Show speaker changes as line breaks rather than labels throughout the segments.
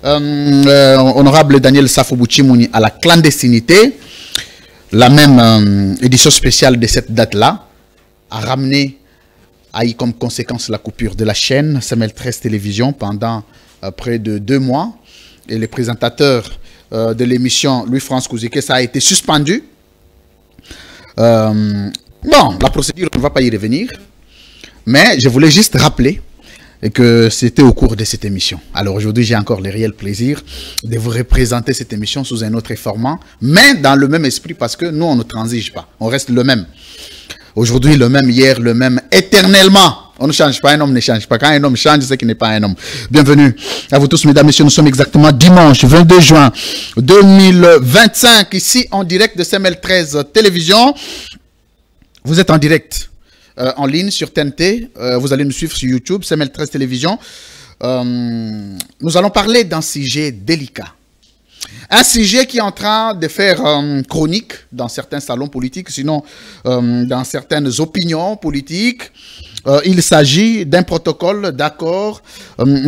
honorable Daniel Safo-Bouchimouni à la clandestinité. La même édition spéciale de cette date-là a ramené, a eu comme conséquence la coupure de la chaîne Semel 13 Télévision pendant près de 2 mois. Et le présentateur de l'émission, Louis-France Kouzike, ça a été suspendu. Bon, la procédure, on ne va pas y revenir. Mais je voulais juste rappeler que c'était au cours de cette émission. Alors aujourd'hui, j'ai encore le réel plaisir de vous représenter cette émission sous un autre format, mais dans le même esprit, parce que nous, on ne transige pas. On reste le même. Aujourd'hui, le même, hier, le même, éternellement. On ne change pas, un homme ne change pas. Quand un homme change, c'est qu'il n'est pas un homme. Bienvenue à vous tous, mesdames, messieurs. Nous sommes exactement dimanche 22 juin 2025, ici en direct de Semel 13 Télévision. Vous êtes en direct en ligne sur TNT. Vous allez nous suivre sur YouTube, Semel 13 Télévision. Nous allons parler d'un sujet délicat. Un sujet qui est en train de faire chronique dans certains salons politiques, sinon dans certaines opinions politiques. Il s'agit d'un protocole d'accord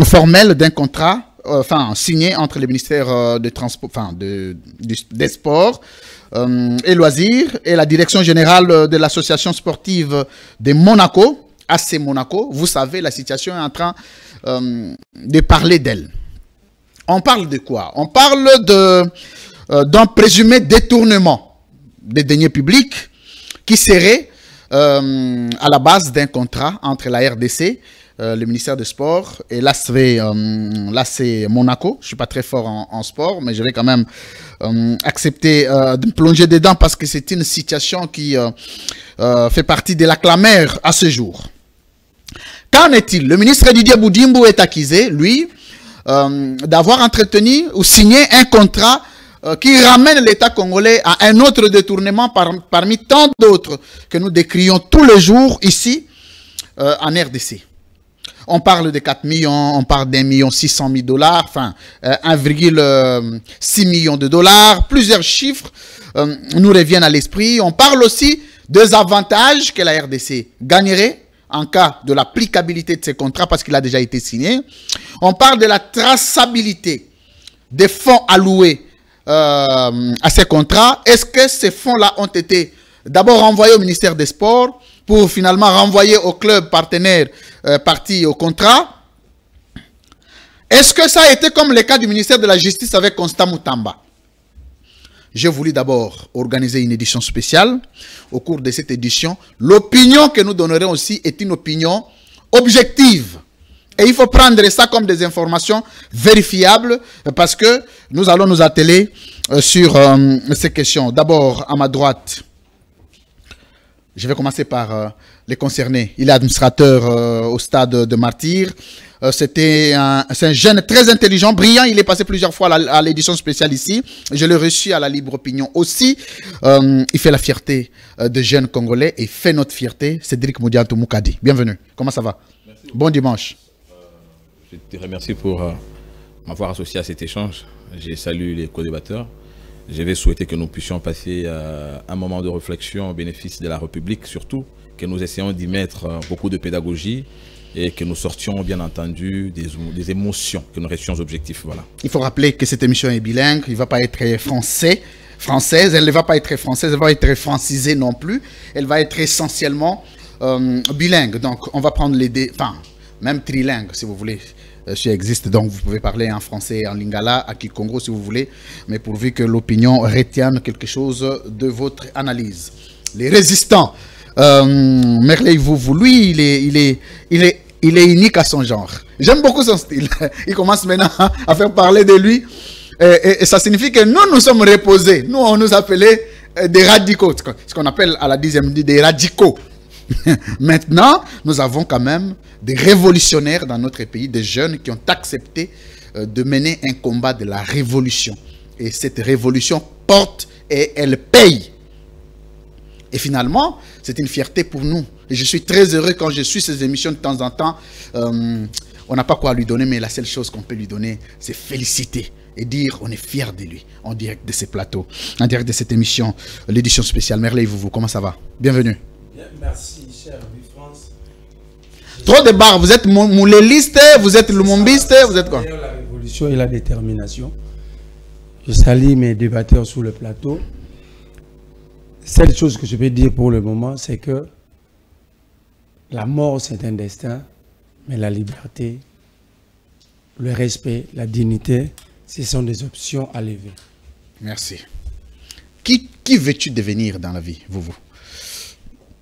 formel d'un contrat signé entre le ministère des Sports et Loisirs et la direction générale de l'association sportive de Monaco, AC Monaco. Vous savez, la situation est en train de parler d'elle. On parle de quoi? On parle d'un présumé détournement des deniers publics qui serait à la base d'un contrat entre la RDC, le ministère des Sports, et l'AC Monaco. Je ne suis pas très fort en sport, mais je vais quand même accepter de me plonger dedans parce que c'est une situation qui fait partie de la clameur à ce jour. Qu'en est-il? Le ministre Didier Boudimbo est accusé, lui, d'avoir entretenu ou signé un contrat qui ramène l'État congolais à un autre détournement parmi tant d'autres que nous décrions tous les jours ici en RDC. On parle de 4 millions, on parle d'1,6 million, enfin 1,6 million de dollars, plusieurs chiffres nous reviennent à l'esprit. On parle aussi des avantages que la RDC gagnerait en cas de l'applicabilité de ces contrats parce qu'il a déjà été signé. On parle de la traçabilité des fonds alloués à ces contrats. Est-ce que ces fonds-là ont été d'abord renvoyés au ministère des Sports pour finalement renvoyer au club partenaire parti au contrat? Est-ce que ça a été comme le cas du ministère de la Justice avec Constant Moutamba? J'ai voulu d'abord organiser une édition spéciale. Au cours de cette édition, l'opinion que nous donnerons aussi est une opinion objective. Et il faut prendre ça comme des informations vérifiables parce que nous allons nous atteler sur ces questions. D'abord, à ma droite, je vais commencer par les concernés. Il est administrateur au stade de Martyr. C'est un jeune très intelligent, brillant. Il est passé plusieurs fois à l'édition spéciale ici. Je l'ai reçu à la Libre Opinion aussi. Il fait la fierté des jeunes Congolais et fait notre fierté. Cédric Moudiantou Moukadi. Bienvenue. Comment ça va?
Merci.
Bon dimanche.
Je te remercie pour m'avoir associé à cet échange. J'ai salué les co-débatteurs. Je vais souhaiter que nous puissions passer un moment de réflexion au bénéfice de la République, surtout que nous essayons d'y mettre beaucoup de pédagogie et que nous sortions bien entendu des émotions, que nous restions objectifs. Voilà.
Il faut rappeler que cette émission est bilingue, il ne va pas être française, elle ne va pas être française, elle va être francisée non plus, elle va être essentiellement bilingue. Donc on va prendre même trilingue si vous voulez. Ça existe, donc vous pouvez parler en français, en lingala, à Kikongo si vous voulez, mais pourvu que l'opinion retienne quelque chose de votre analyse. Les résistants, Merley Vouvou, lui, il est unique à son genre. J'aime beaucoup son style. Il commence maintenant à faire parler de lui. Et ça signifie que nous sommes reposés. Nous, on nous appelait des radicaux. Ce qu'on appelle à la 10e des radicaux. Maintenant, nous avons quand même des révolutionnaires dans notre pays, des jeunes qui ont accepté de mener un combat de la révolution. Et cette révolution porte et elle paye. Et finalement, c'est une fierté pour nous. Et je suis très heureux quand je suis ces émissions de temps en temps. On n'a pas quoi lui donner, mais la seule chose qu'on peut lui donner, c'est féliciter et dire on est fiers de lui en direct de ces plateaux, en direct de cette émission, l'édition spéciale. Merley Vouvou, comment ça va? Bienvenue.
Bien, merci, cher Louis-France.
Trop de barres, vous êtes mouléliste, vous êtes lumumbiste, vous êtes quoi?
La révolution conviction et la détermination. Je salue mes débatteurs sur le plateau. Seule chose que je peux dire pour le moment, c'est que la mort, c'est un destin, mais la liberté, le respect, la dignité, ce sont des options à lever.
Merci. Qui veux-tu devenir dans la vie, vous?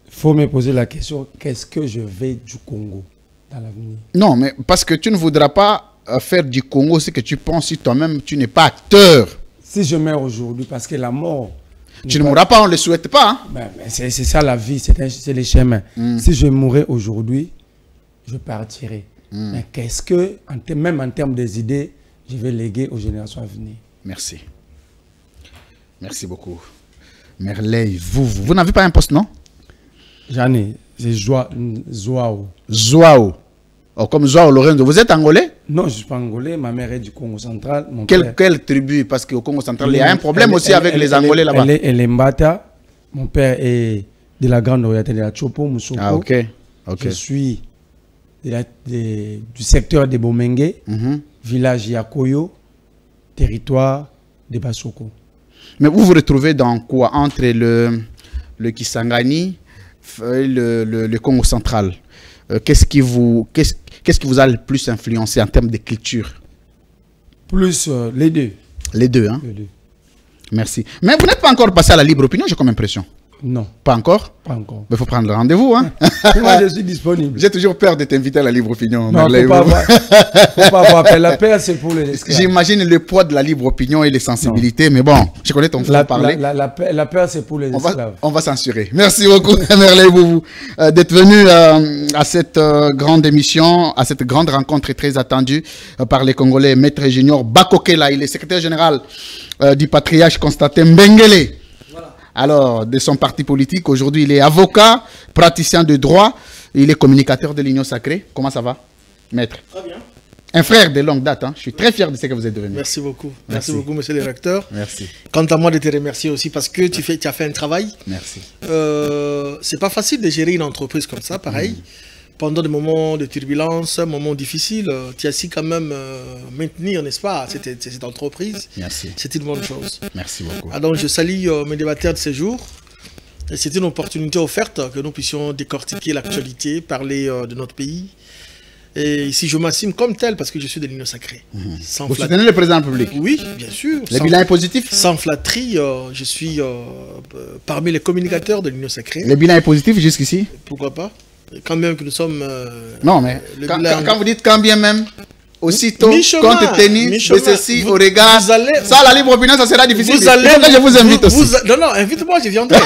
Il faut me poser la question, qu'est-ce que je veux du Congo dans l'avenir?
Non, mais parce que tu ne voudras pas faire du Congo ce que tu penses si toi-même tu n'es pas acteur.
Si je meurs aujourd'hui, parce que la mort...
Tu ne mourras pas, on ne le souhaite pas. Hein?
Ben, c'est ça la vie, c'est les chemins. Si je mourais aujourd'hui, je partirai. Mais qu'est-ce que, même en termes des idées, je vais léguer aux générations à venir?
Merci. Merci beaucoup. Merleille, vous n'avez pas un poste, non?
J'en ai. C'est Joao.
Joao. Oh, comme Joao Lorenzo. Vous êtes angolais?
Non, je ne suis pas angolais. Ma mère est du Congo central.
Quelle tribu? Parce qu'au Congo central, il y a un problème aussi avec les Angolais là-bas.
Elle est Mbata. Mon père est de la grande orientale de la Chopo, Moussoko.
Ah, ok.
Je suis du secteur de Bomengue, village Yakoyo, territoire de Basoko.
Mais vous vous retrouvez dans quoi? Entre le Kisangani et le Congo central. Qu'est-ce qui vous a le plus influencé en termes de culture?
Plus les deux.
Les deux, hein?
Les deux.
Merci. Mais vous n'êtes pas encore passé à la libre opinion, j'ai comme impression.
Non.
Pas encore?
Pas encore.
Mais il faut prendre le rendez-vous, hein?
Moi, je suis disponible.
J'ai toujours peur de t'inviter à la libre opinion.
Non, il ne faut pas avoir. La paix, c'est pour les esclaves.
J'imagine le poids de la libre opinion et les sensibilités, mais bon, je connais ton frère parler.
La paix, c'est pour les esclaves.
On va censurer. Merci beaucoup, Merleille Boubou, d'être venu à cette grande émission, à cette grande rencontre très attendue par les Congolais. Maître Junior Bakokela, il est secrétaire général du patriarche Constantin Mbengele. Alors, de son parti politique, aujourd'hui, il est avocat, praticien de droit, il est communicateur de l'Union Sacrée. Comment ça va, maître?
Très bien.
Un frère de longue date, hein. Je suis très fier de ce que vous êtes devenu.
Merci beaucoup. Merci beaucoup, monsieur le recteur.
Merci.
Quant à moi, de te remercier aussi parce que tu as fait un travail.
Merci.
C'est pas facile de gérer une entreprise comme ça, pareil. Pendant des moments de turbulence, moments difficiles, tu as su quand même maintenir, n'est-ce pas, cette entreprise.
Merci.
C'est une bonne chose.
Merci beaucoup.
Alors, je salue mes débatteurs de ce jour. C'est une opportunité offerte que nous puissions décortiquer l'actualité, parler de notre pays. Et ici, je m'assume comme tel parce que je suis de l'Union Sacrée.
Vous soutenez le président de la République?
Oui, bien sûr.
Le bilan est positif?
Sans flatterie, je suis parmi les communicateurs de l'Union Sacrée.
Le bilan est positif jusqu'ici?
Pourquoi pas? Quand bien que nous sommes...
non, mais quand vous dites quand bien même, aussitôt, compte tenu de ceci, au regard, ça, la libre opinion, ça sera difficile. Je vous invite aussi.
Non, invite-moi, je viendrai.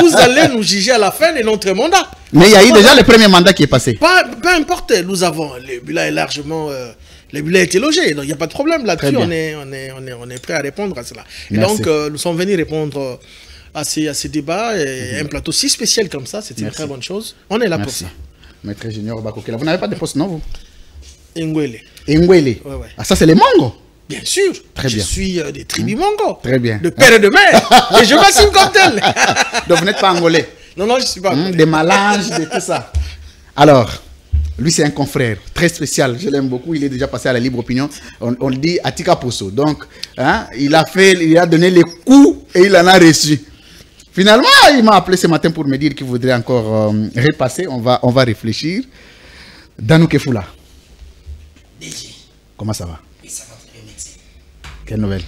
Vous allez nous juger à la fin de notre mandat.
Mais il y a eu déjà le premier mandat qui est passé.
Peu importe, nous avons... Le bilan est largement... le bilan a été logé, donc il n'y a pas de problème là-dessus. On est prêt à répondre à cela. Et donc, nous sommes venus répondre... à ces débats, et un plateau si spécial comme ça, c'est une très bonne chose. On est là pour ça.
Maître Junior Bakokela, vous n'avez pas de poste, non, vous?
Ngwele.
Ngwele.
Ouais.
Ah, ça, c'est les Mongo?
Bien sûr.
Très bien.
Je suis des tribus Mongo.
Très bien.
De père et de mère. Et je m'assume comme tel.
Donc, vous n'êtes pas angolais?
Non, je ne suis pas angolais.
Des mélanges, de tout ça. Alors, lui, c'est un confrère très spécial. Je l'aime beaucoup. Il est déjà passé à la libre opinion. On le dit Atika Posso. Donc, hein, il a donné les coups et il en a reçu. Finalement, il m'a appelé ce matin pour me dire qu'il voudrait encore repasser. On va réfléchir. Danou Kefoula. Comment ça va?
Oui, ça va très bien, merci.
Quelle nouvelle?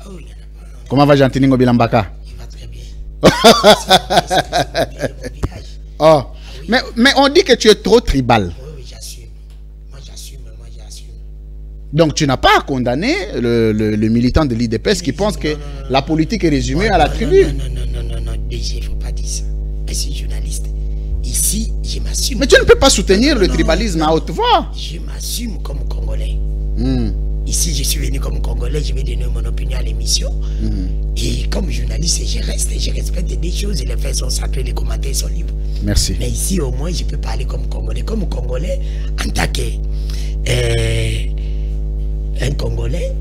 Oh, il y en a pas.
Comment va Jantiningo Bilambaka?
Il va très bien.
Oh. Oui. Mais on dit que tu es trop tribal.
Oui, j'assume. Moi, j'assume.
Donc, tu n'as pas condamné le militant de l'IDPS qui pense que la politique est résumée à la tribu.
Non, DG, il ne faut pas dire ça. Je suis journaliste. Ici, je m'assume.
Mais tu ne peux pas soutenir le tribalisme à haute voix.
Je m'assume comme Congolais. Ici, je suis venu comme Congolais, je vais donner mon opinion à l'émission. Et comme journaliste, je respecte des choses, les faits sont sacrés, les commentaires sont libres.
Merci.
Mais ici, au moins, je peux parler comme Congolais. Comme Congolais, en tant qu'un Congolais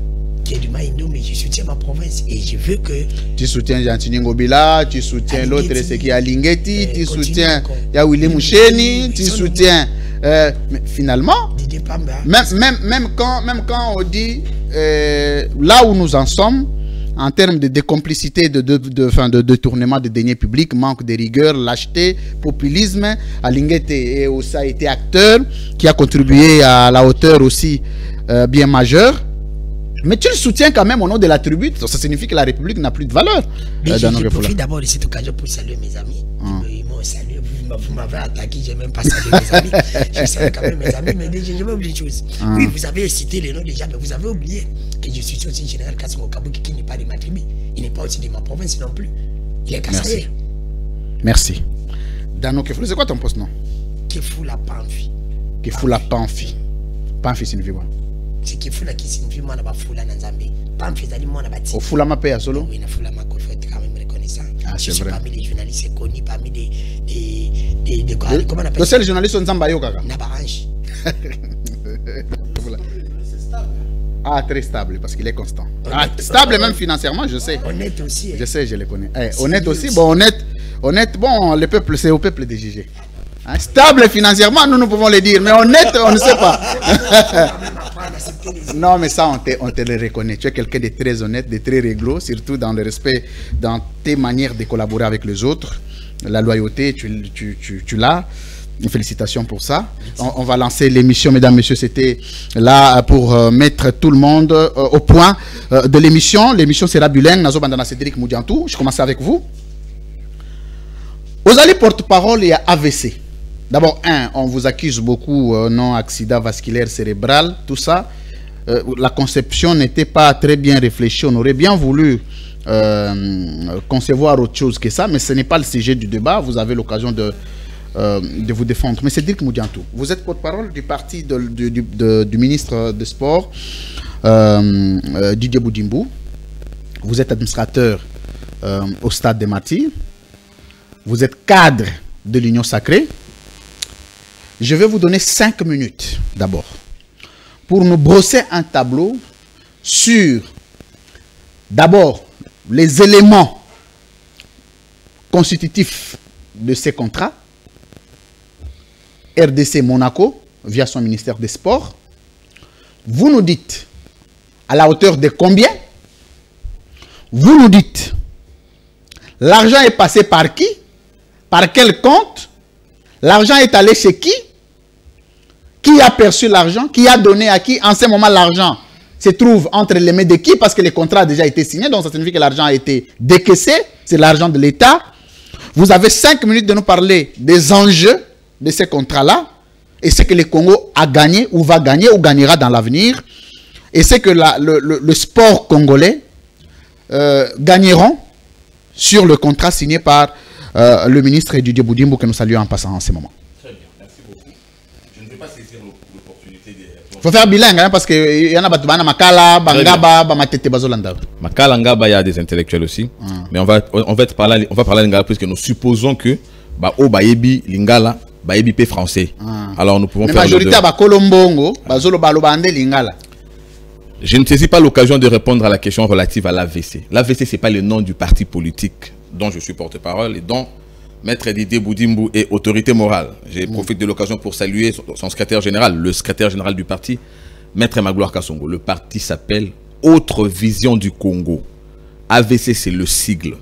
qui est du Maïndo, mais je soutiens ma province et je veux que...
Tu soutiens Jantiningo Bila, tu soutiens l'autre, c'est qui a Lingeti, tu soutiens Yawile Moucheni, tu soutiens... mais finalement, même quand on dit là où nous en sommes, en termes de décomplicité, de détournement de deniers publics, manque de rigueur, lâcheté, populisme, Alinguete a été acteur qui a contribué à la hauteur aussi bien majeure. Mais tu le soutiens quand même au nom de la tribu. Ça signifie que la République n'a plus de valeur.
Je profite d'abord de cette occasion pour saluer mes amis. Ils m'ont salué, vous m'avez attaqué, j'ai même pas salué mes amis. Je salue quand même mes amis, mais je vais oublier une chose. Oui, vous avez cité les noms déjà, mais vous avez oublié que je suis aussi général Kassongo Kabouki qui n'est pas de ma tribu. Il n'est pas aussi de ma province non plus. Il est Kassaye.
Merci. Dano Kefoula, c'est quoi ton poste, non?
Kefoula Pamfi.
Kefoula Pamfi. Pamfi signifie quoi?
C'est Kefoula qui signifie moi na Foula Nanzambe. Pamfi zali moi na bati.
Au Foula ma paix à solo?
Oui, na Foula ma faut être quand même reconnaissant.
Ah, c'est vrai.
Parmi les journalistes connus, parmi des comment on appelle ça?
Le seul journaliste on Zambayo kaka.
Na Barange.
Ah, très stable parce qu'il est constant. Ah, stable même financièrement, je sais.
Honnête aussi.
Je sais, je le connais. Honnête aussi, bon, honnête, bon, le peuple, c'est au peuple de juger. Hein, stable financièrement, nous pouvons le dire, mais honnête, on ne sait pas. Non, mais ça, on te le reconnaît. Tu es quelqu'un de très honnête, de très réglo, surtout dans le respect, dans tes manières de collaborer avec les autres. La loyauté, tu l'as. Félicitations pour ça. On va lancer l'émission, mesdames, messieurs. C'était là pour mettre tout le monde au point de l'émission. L'émission sera bilingue. Nazo Bandana Cédric Moudiantou. Je commence avec vous. Aux allées porte-parole, il y a AVC. D'abord, on vous accuse beaucoup, non, accident vasculaire cérébral, tout ça. La conception n'était pas très bien réfléchie. On aurait bien voulu concevoir autre chose que ça, mais ce n'est pas le sujet du débat. Vous avez l'occasion de vous défendre. Mais Cédric Moudiantou, vous êtes porte-parole du parti du ministre des Sports, Didier Boudimbo. Vous êtes administrateur au Stade des Martyrs. Vous êtes cadre de l'Union Sacrée. Je vais vous donner 5 minutes d'abord pour nous brosser un tableau sur d'abord les éléments constitutifs de ces contrats. RDC Monaco, via son ministère des Sports. Vous nous dites à la hauteur de combien? Vous nous dites l'argent est passé par qui? Par quel compte? L'argent est allé chez qui? Qui a perçu l'argent? Qui a donné à qui? En ce moment, l'argent se trouve entre les mains de qui? Parce que le contrat a déjà été signé, donc ça signifie que l'argent a été décaissé. C'est l'argent de l'État. Vous avez 5 minutes de nous parler des enjeux de ces contrats-là, et c'est que le Congo a gagné, ou va gagner, ou gagnera dans l'avenir, et c'est que le sport congolais gagneront sur le contrat signé par le ministre Didier Boudimbo, que nous saluons en passant en ce moment.
Très bien, merci beaucoup. Je ne vais pas saisir l'opportunité des...
Il faut faire bilingue, hein, parce qu'il y en a qui Makala, Bangaba, Bamatete, Bazolanda.
Makala, Ngaba, il y a des intellectuels aussi, mais on va parler Lingala, puisque nous supposons que Bayebi, Lingala, Bayebi P français. Alors nous pouvons faire
majorité à Bakolombongo, Bazolo Balobande Lingala.
Je ne saisis pas l'occasion de répondre à la question relative à l'AVC. L'AVC, ce n'est pas le nom du parti politique dont je suis porte-parole et dont Maître Didier Boudimbo est autorité morale. Je profite de l'occasion pour saluer son secrétaire général, le secrétaire général du parti, Maître Magloire Kassongo. Le parti s'appelle Autre Vision du Congo. AVC, c'est le sigle.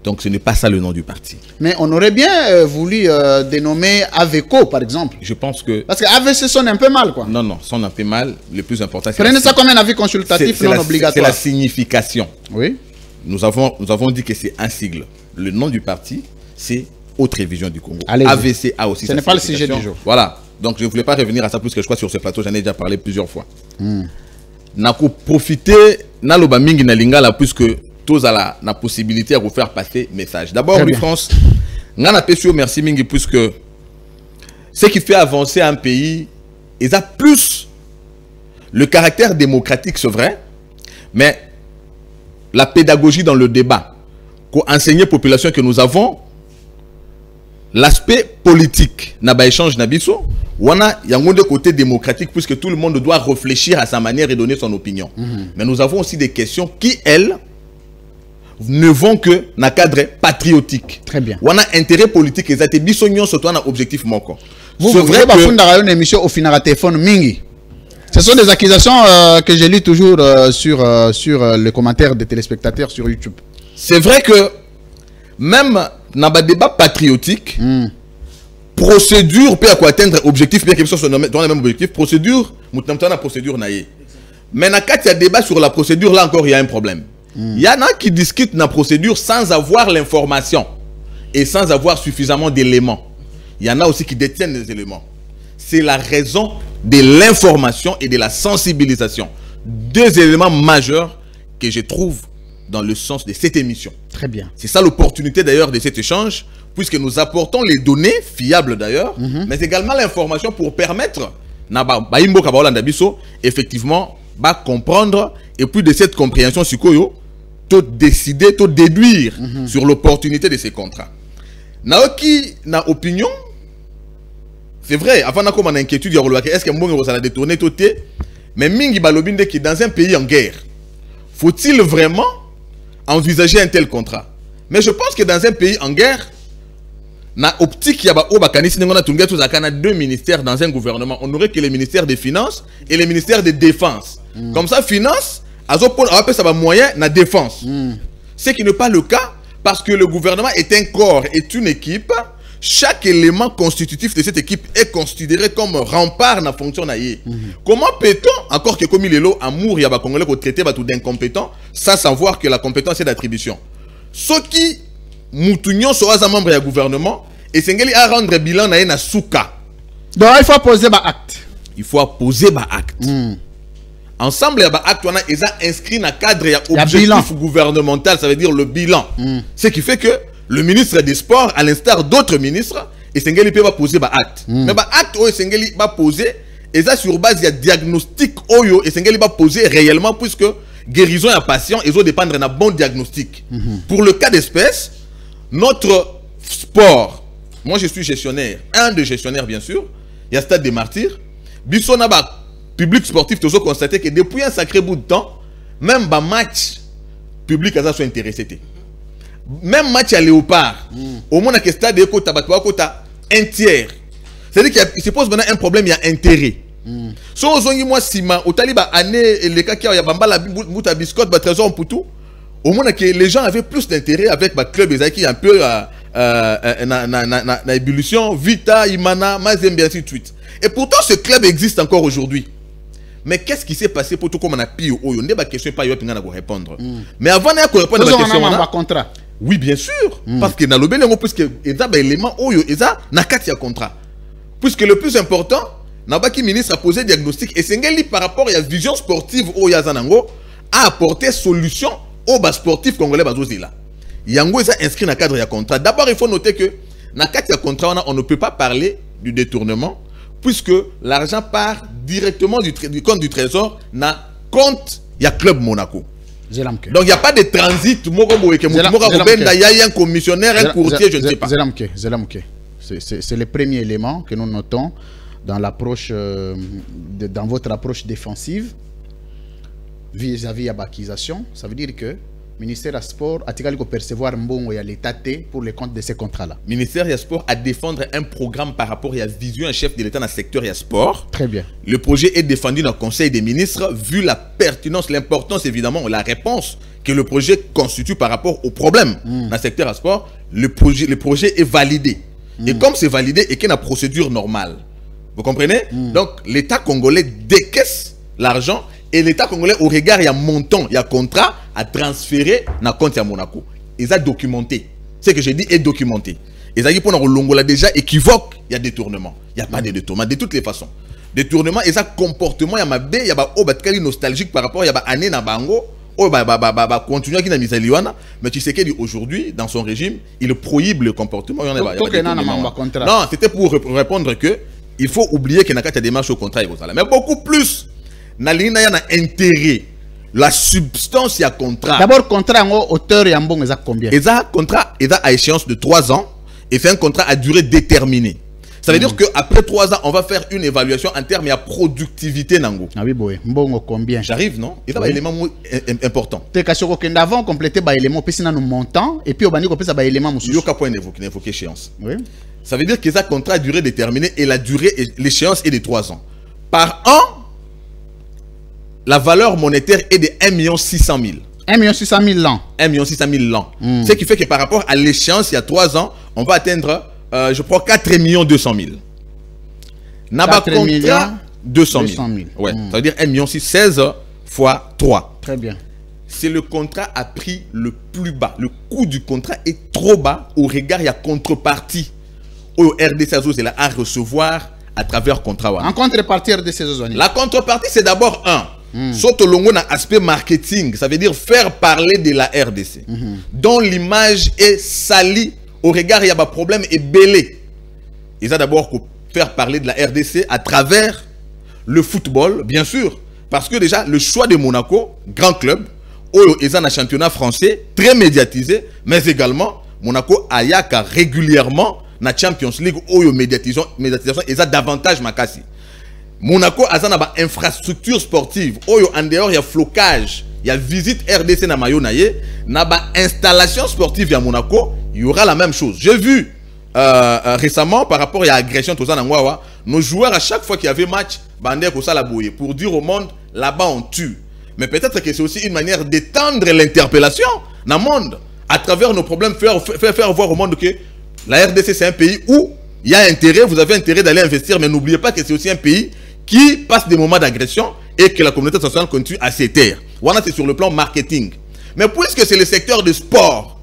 Donc ce n'est pas ça le nom du parti.
Mais on aurait bien voulu dénommer AVECO, par exemple.
Je pense que...
Parce que AVC sonne un peu mal, quoi.
Non, non, sonne un peu mal. Le plus important, c'est...
Prenez ça comme un avis consultatif non obligatoire.
C'est la signification.
Oui.
Nous avons dit que c'est un sigle. Le nom du parti, c'est Autre Vision du Congo.
Allez,
AVC a aussi...
Ce n'est pas le sujet du jour.
Voilà. Donc je ne voulais pas revenir à ça plus que je crois sur ce plateau. J'en ai déjà parlé plusieurs fois. Nako profiter, naloba mingi na lingala, puisque tous à la possibilité à vous faire passer message. D'abord, Louis France, ngana pesio merci mingi, puisque ce qui fait avancer un pays, ils a plus le caractère démocratique, c'est vrai, mais la pédagogie dans le débat, qu'on enseigne aux populations que nous avons, l'aspect politique, n'a échange nabiso, ou on a un côté démocratique, puisque tout le monde doit réfléchir à sa manière et donner son opinion. Mais nous avons aussi des questions qui, elles, ne vont que dans le cadre patriotique.
Très bien.
On a intérêt politique et ça te bisognon surtout un objectif manquant.
Vous vrai que une émission au final à téléphone mingi. Ce sont des accusations que j'ai lues toujours sur les commentaires des téléspectateurs sur YouTube.
C'est vrai que même dans le débat patriotique, procédure peut atteindre objectif, bien que ce soit dans le même objectif, procédure, la procédure naïe. Mais quand il y a débat sur la procédure, là encore, il y a un problème. Il y en a qui discutent dans la procédure sans avoir l'information et sans avoir suffisamment d'éléments. Il y en a aussi qui détiennent les éléments. C'est la raison de l'information et de la sensibilisation. Deux éléments majeurs que je trouve dans le sens de cette émission.
Très bien. C'est
ça l'opportunité d'ailleurs de cet échange, puisque nous apportons les données, fiables d'ailleurs, mais également l'information pour permettre, effectivement, de comprendre, et puis de cette compréhension, tout décider, tout déduire sur l'opportunité de ces contrats. Naoki, na opinion, c'est vrai, avant qu'on a inquiétude, est-ce que Mbongo va détourner tout, mais Mingi Balobinde qui est dans un pays en guerre, faut-il vraiment envisager un tel contrat? Mais je pense que dans un pays en guerre, na optique, il y a deux ministères dans un gouvernement. On aurait que les ministères des Finances et les ministères de Défense. Comme ça, Finances, ça va moyen na défense. Ce qui n'est pas le cas parce que le gouvernement est un corps, est une équipe. Chaque élément constitutif de cette équipe est considéré comme rempart dans la fonction. Comment peut-on, encore que comme il est là, amour, il y a des Congolais qui traitent d'incompétents, sans savoir que la compétence est d'attribution. Ce qui, Moutunion sera un membre du gouvernement, et c'est à rendre bilan na souka.
Donc il faut poser un acte.
Il faut poser un acte. Ensemble, il y a un acte qui est inscrit dans le cadre de l'objectif gouvernemental, ça veut dire le bilan. Ce qui fait que le ministre des Sports, à l'instar d'autres ministres, et Sengeli peut poser un acte. Mais l'acte que Sengeli va poser, et ça sur base de diagnostic et Sengeli va poser réellement, puisque guérison et patient, ils ont dépendre d'un bon diagnostic. Pour le cas d'espèce, notre sport, moi je suis gestionnaire, un des gestionnaires bien sûr, il y a Stade des Martyrs, Bissonaba, public sportif, tous ont constaté que depuis un sacré bout de temps, même les matchs publics sont intéressés. Même match à Léopard, au moins que Stade de Kota, un tiers. C'est-à-dire qu'il se pose maintenant un problème, il y a intérêt. Si on a moi Sima, au Taliban, les cas qui ont la bouta biscotte, trésor pour tout, au moins que les gens avaient plus d'intérêt avec le club qui est un peu na ébullition, Vita, Imana, Mazembe, ainsi de suite. Et pourtant, ce club existe encore aujourd'hui. Mais qu'est-ce qui s'est passé pour tout comme on a pu on n'est pas question pas pour répondre. Mais avant de répondre à la question,
on a un contrat.
Oui, bien sûr. Parce que dans le Bénin, puisque il y a des éléments il y a contrat. Puisque le plus important, Nabaki ministre a posé diagnostic et Sengeli par rapport à la vision sportive au Yazanango a apporté solution aux sportifs congolais bazozila. Yango est inscrit dans le cadre de contrat. D'abord, il faut noter que dans le cadre de contrat, on ne peut pas parler du détournement puisque l'argent part directement du compte du trésor dans le compte du club Monaco. Donc il n'y a pas de transit. Il y a un commissionnaire, un courtier, je ne sais pas.
C'est le premier élément que nous notons dans l'approche, dans votre approche défensive vis-à-vis de l'accusation. Ça veut dire que le ministère des Sports a percevoir mbongo ya l'État pour les comptes de ces contrats-là.
Le ministère des Sports a défendre un programme par rapport à la vision un chef de l'État dans le secteur des sports.
Très bien.
Le projet est défendu dans le Conseil des ministres vu la pertinence, l'importance évidemment, la réponse que le projet constitue par rapport au problème dans le secteur des sports. Le projet est validé. Et comme c'est validé et qu'il y a une procédure normale. Vous comprenez? Donc l'État congolais décaisse l'argent et l'État congolais, au regard, il y a montant, il y a contrat à transférer dans le compte de Monaco. Ils ont documenté. Ce que j'ai dit est documenté. Ils ont dit pour nous déjà équivoque, il y a détournement. Il n'y a pas de détournement de toutes les façons. Détournement, ils ont comportement, il y a ma il y a nostalgique par rapport, il y a année na bango. Continuer qui n'a mis à Liwana, mais tu sais qu'aujourd'hui, dans son régime, il prohibe le comportement. Non, c'était pour répondre que il faut oublier qu'il n'y a pas de démarche au contrat. Mais beaucoup plus, il y a un intérêt. La substance, il y a contrat.
D'abord, contrat en hauteur et en bon, exact combien?
Il y a un contrat à échéance de 3 ans et c'est un contrat à durée déterminée. Ça veut dire qu'après 3 ans, on va faire une évaluation en termes de productivité. Nango.
Ah oui, boy. Bon, combien?
J'arrive, non? Il y a un élément important.
Tu as avant compléter un élément, puis nous montant, et puis on va dire un élément.
Il y a un point d'évoquer échéance. Oui. Ça veut dire qu'il y a un contrat à durée déterminée et la durée, l'échéance est de 3 ans. Par an, la valeur monétaire est de 1 600 000.
1 600 000 l'an.
1 600 000 l'an. Ce qui fait que par rapport à l'échéance, il y a 3 ans, on va atteindre, je crois, 4 200 000. Naba contrat, 200 000. Ouais, ça veut dire 1 616 fois 3.
Très bien.
C'est le contrat à prix le plus bas. Le coût du contrat est trop bas au regard, il y a contrepartie. Au RDC Azos, il a à recevoir à travers contrat.
En contrepartie RDC Azos.
La contrepartie, c'est d'abord Surtout longo na aspect marketing, ça veut dire faire parler de la RDC. Dont l'image est salie au regard, il y a un problème et belé. Ils ont d'abord faire parler de la RDC à travers le football, bien sûr. Parce que déjà, le choix de Monaco, grand club, ils ont un championnat français très médiatisé, mais également, Monaco a régulièrement na Champions League, médiatisation, ils ont davantage makasi. Monaco a une infrastructure sportive. En dehors, il y a flocage, il y a visite RDC na Mayonaye, na installation sportive à Monaco, il y aura la même chose. J'ai vu récemment, par rapport à l'agression, nos joueurs, à chaque fois qu'il y avait match, pour dire au monde, là-bas on tue. Mais peut-être que c'est aussi une manière d'étendre l'interpellation dans le monde, à travers nos problèmes, faire voir au monde que la RDC c'est un pays où il y a intérêt, vous avez intérêt d'aller investir, mais n'oubliez pas que c'est aussi un pays qui passe des moments d'agression et que la communauté internationale continue à s'éteindre. Voilà, c'est sur le plan marketing. Mais puisque c'est le secteur du sport,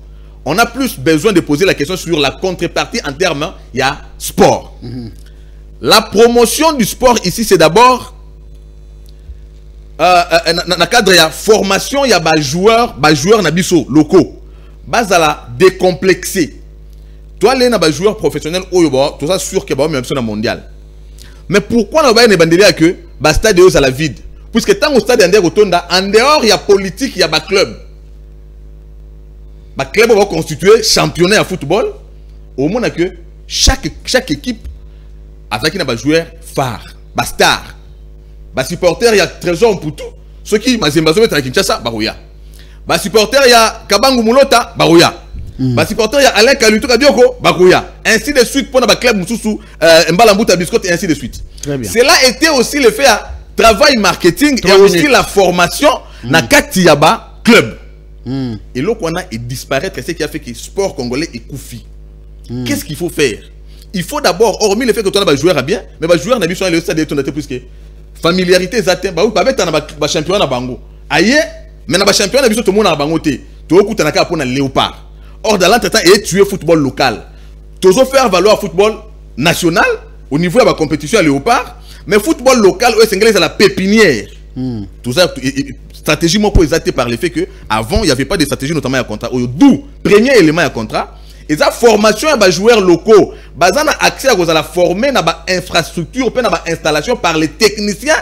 on a plus besoin de poser la question sur la contrepartie en termes, il y a sport. La promotion du sport ici, c'est d'abord dans le cadre de la formation, il y a des joueurs locaux. Bazala décomplexé. Toi, les joueurs professionnels, tout ça sûr que même sur le mondial. Mais pourquoi on va dire que le stade est à la vide? Puisque tant au stade en dehors, il y a politique, il y a des clubs. Les clubs vont constituer championnat à football. Au moins que chaque équipe a un joueur phare, un star. Les supporters, il y a Trésor Mputu. Ceux qui Mazembazo à Kinshasa, Barouya. Les supporters, il y a Kabangu Mulota, Barouya. Les supporters, il y a Alain Kaluto Kabioko, Barouya. Ainsi de suite pour les clubs Moussoussou, Mbalambuta Biscotte et ainsi de suite. Cela était aussi le fait à travail marketing et aussi la formation dans Katiyaba club. Et là, qu'on a disparaître, c'est ce qui a fait que le sport congolais est koufi. Qu'est-ce qu'il faut faire? Il faut d'abord, hormis le fait que tu as un joueur à bien, mais les joueurs n'ont pas le stade de plus que familiarité, zaten, bah oui, pas mettre un champion à Bango. Aïe, mais dans le championnat, tout le monde a Bango. Tu as un léopard. Or, dans l'entretemps, il est tué football local. Tu as faire valoir football national au niveau de la compétition à léopard, mais football local, c'est anglais à la pépinière. Tout ça, stratégie pour exalter par le fait que avant il n'y avait pas de stratégie notamment à contrat. D'où premier élément à contrat. Et ça formation à des joueurs locaux. Bazan a accès à la former dans infrastructure, dans installation par les techniciens.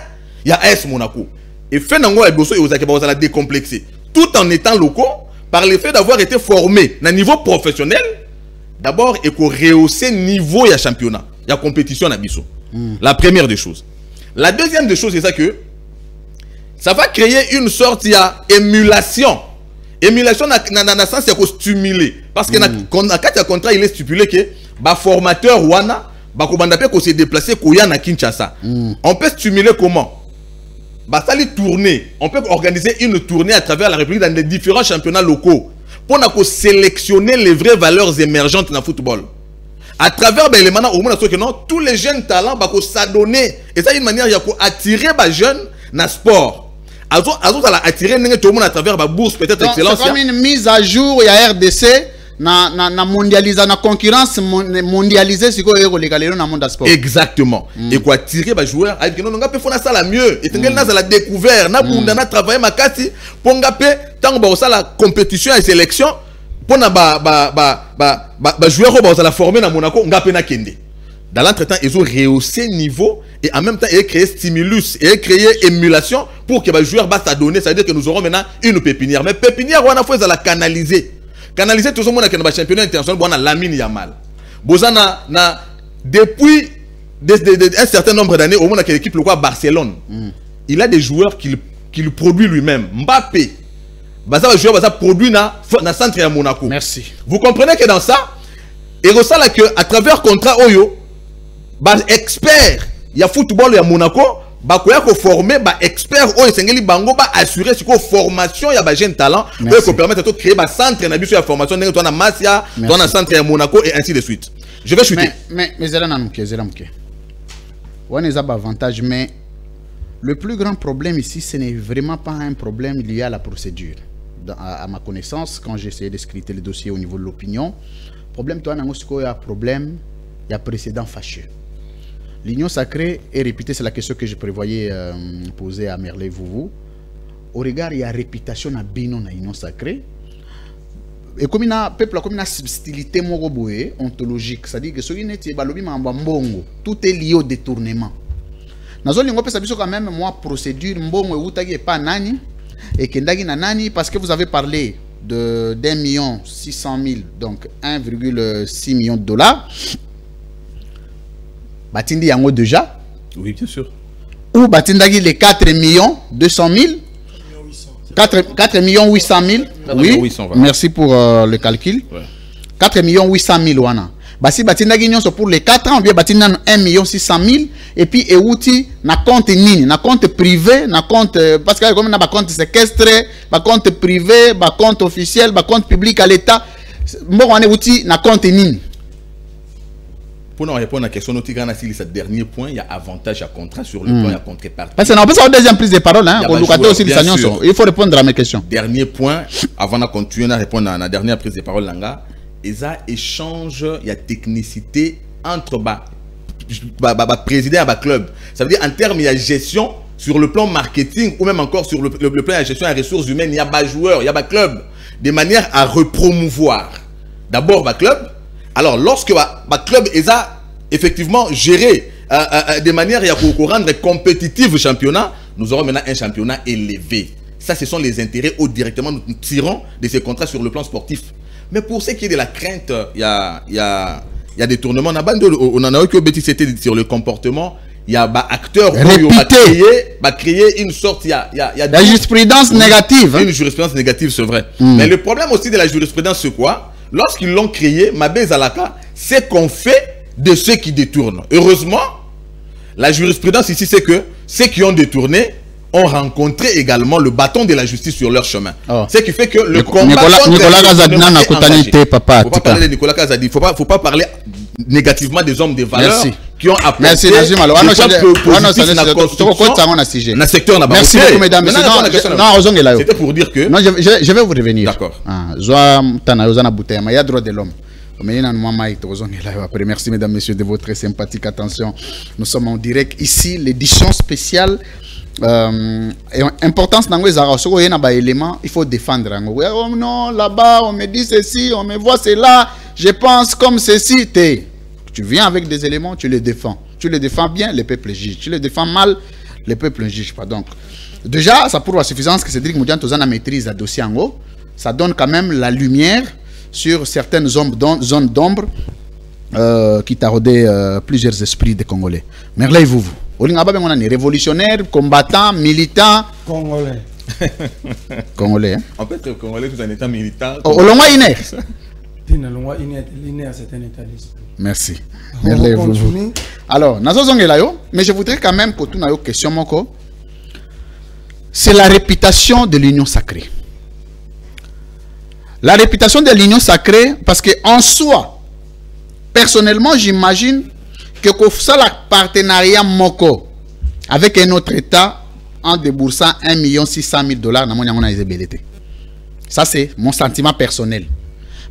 Il y a AS Monaco. Et fait nango et bosso et aux la décomplexer. Tout en étant locaux, par le fait d'avoir été formés à niveau professionnel, d'abord et qu'on rehausser niveau il y a championnat, il y a compétition à Bisso. La première des choses. La deuxième des choses c'est ça que ça va créer une sorte d'émulation. Émulation dans le sens c'est stimuler. Parce que quand il y a un contrat, il est stipulé que le formateur Wana va se déplacer à Kinshasa. On peut stimuler comment? Ça les tourner. On peut organiser une tournée à travers la République dans les différents championnats locaux pour sélectionner les vraies valeurs émergentes dans le football. À travers les manants, au moins, tous les jeunes talents vont s'adonner. Et ça, une manière d'attirer les jeunes dans le sport. Azo a attiré tout le monde à travers la bourse peut-être excellence.
C'est comme une mise à jour, il y a RDC, na mondialisation, na concurrence mondialisée, c'est quoi le monde du sport.
Exactement. Et quoi attirer les joueurs, avec nous on peut faire ça la mieux. Et tant que la découverte, na travailler ma kasi, pour ngape tant que ça la compétition et sélection, pour na joueurs on va la former dans Monaco, ngape na kende. Dans l'entretemps, ils ont rehaussé niveau et en même temps, ils ont créé stimulus et créé émulation pour que les joueurs s'adonnent. C'est-à-dire que nous aurons maintenant une pépinière. Mais pépinière, on a fait la canaliser. Canaliser tout le monde qui est dans le championnat international, on a Lamine Yamal. Depuis un certain nombre d'années, au monde qui l'équipe le Barcelone, il a des joueurs qu'il produit lui-même. Mbappé, les joueurs produit dans le centre de Monaco.
Merci.
Vous comprenez que dans ça, et à travers contrat Oyo, expert, il y a football, il y a Monaco, bakoya ko former ba expert o esengeli bango ba assurer siko formation ya ba jeune talent et ko permettre de créer ba centre na biso ya formation ndenge to na Masia, to na centre ya Monaco et ainsi de suite. Je vais chuter.
Mais zela namke. On a des avantages, mais le plus grand problème ici, ce n'est vraiment pas un problème lié à la procédure. À ma connaissance, quand j'ai essayé de scruter le dossier au niveau de l'opinion, problème toi, il y a problème, il y a précédent fâcheux. L'union sacrée est réputée, c'est la question que je prévoyais poser à Merley Vouvou. Au regard, il y a réputation à Bino dans l'union sacrée. Et comme il y a peuple, comme il y a subtilité ontologique, c'est-à-dire que ce qui est mbongo, tout est lié au détournement. Dans le lingo, ça quand même moi procédure mbongo et pas nani et kendagi na nani parce que vous avez parlé de d'1,6 million, donc 1,6 million de dollars. Batindi yango déjà.
Oui, bien sûr.
Ou batindagi les 4,2 000. 4,8 000. Oui, 800, merci pour le calcul. Ouais. 4,8 000 wana. Basi batindagi nyonso pour les 4 ans, ou bien batinda 1,6 000 et puis euti na compte nini, na compte privé, na compte parce que comme na ba compte séquestré, ba compte privé, ba compte officiel, ba compte public à l'état. Mbongo ane euti na compte nini.
Pour nous répondre à la question, ce dernier point, il y a avantage à contrat sur le plan, il y a contrepartie.
Parce que on peut savoir deuxième prise de parole, hein, aussi il faut répondre à mes questions.
Dernier point, avant de continuer à répondre à la dernière prise de parole, il y a échange, il y a technicité entre président et le club. Ça veut dire en termes, il y a gestion sur le plan marketing ou même encore sur le plan de la gestion des ressources humaines, il y a des joueurs, il y a des clubs, de manière à repromouvoir. D'abord, le club. Alors, lorsque le club est effectivement géré de manière à rendre compétitif le championnat, nous aurons maintenant un championnat élevé. Ça, ce sont les intérêts où directement nous tirons de ces contrats sur le plan sportif. Mais pour ce qui est de la crainte, il y a des tournements. On en a eu que c'était sur le comportement. Il y a des acteurs qui créé une sorte. Il y a
la jurisprudence négative.
Une jurisprudence négative, c'est vrai. Mais le problème aussi de la jurisprudence, c'est quoi? Lorsqu'ils l'ont créé, Mabé Zalaka, c'est qu'on fait de ceux qui détournent. Heureusement, la jurisprudence ici, c'est que ceux qui ont détourné ont rencontré également le bâton de la justice sur leur chemin. Oh. Ce qui fait que le combat...
Nicolas Kazadina n'a pas papa.
Il ne faut pas parler de Nicolas Kazadi. Il ne faut pas parler négativement des hommes de valeur qui ont apporté...
Merci, Nazim. Alors, merci beaucoup, mesdames.
C'était pour dire que...
Non, je vais vous revenir.
D'accord.
Il y a droit de l'homme. Merci, mesdames, messieurs, de votre sympathique attention. Nous sommes en direct ici, l'édition spéciale. Importance dans les éléments, il faut défendre. Oh non, là-bas, on me dit ceci, on me voit cela, je pense comme ceci. Tu viens avec des éléments, tu les défends. Tu les défends bien, le peuple juge. Tu les défends mal, le peuple ne juge pas. Donc, déjà, ça prouve la suffisance que Cédric Moudian Tozana maîtrise le dossier en haut. Ça donne quand même la lumière sur certaines zones d'ombre qui taraudaient plusieurs esprits des Congolais. Merley vous. Révolutionnaire, combattant, militant.
Congolais.
Congolais, hein?
En fait, le Congolais, tout en étant militant.
Au long iner.
C'est un état d'esprit.
Merci. Merley vous. Alors, mais je voudrais quand même que tout n'a question, Moko. C'est la réputation de l'union sacrée. La réputation de l'union sacrée, parce qu'en soi, personnellement, j'imagine que ça la partenariat Moko avec un autre État en déboursant 1,6 million $. Ça, c'est mon sentiment personnel.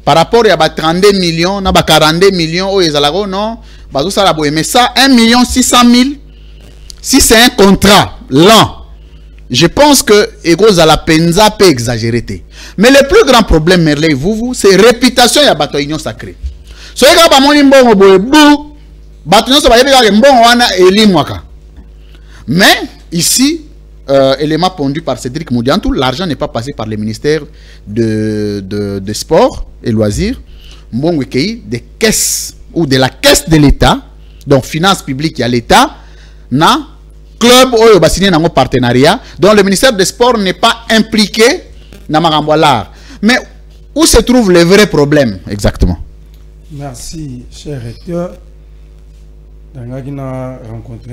Par rapport à 32 millions, 42 millions, non, mais ça, 1,6 million, si c'est un contrat lent, je pense que Ego la penza peut exagérer. Mais le plus grand problème, Merley, vous, c'est la réputation de la union sacrée. So, mais ici, élément pondu par Cédric Moudiantou, l'argent n'est pas passé par le ministère de Sport et Loisirs, des caisses ou de la caisse de l'État, donc finances publiques, il y a l'État, na club ou signé dans un partenariat, dont le ministère des Sports n'est pas impliqué dans l'art. Mais où se trouve le vrai problème exactement?
Merci, cher recteur. Dans a rencontré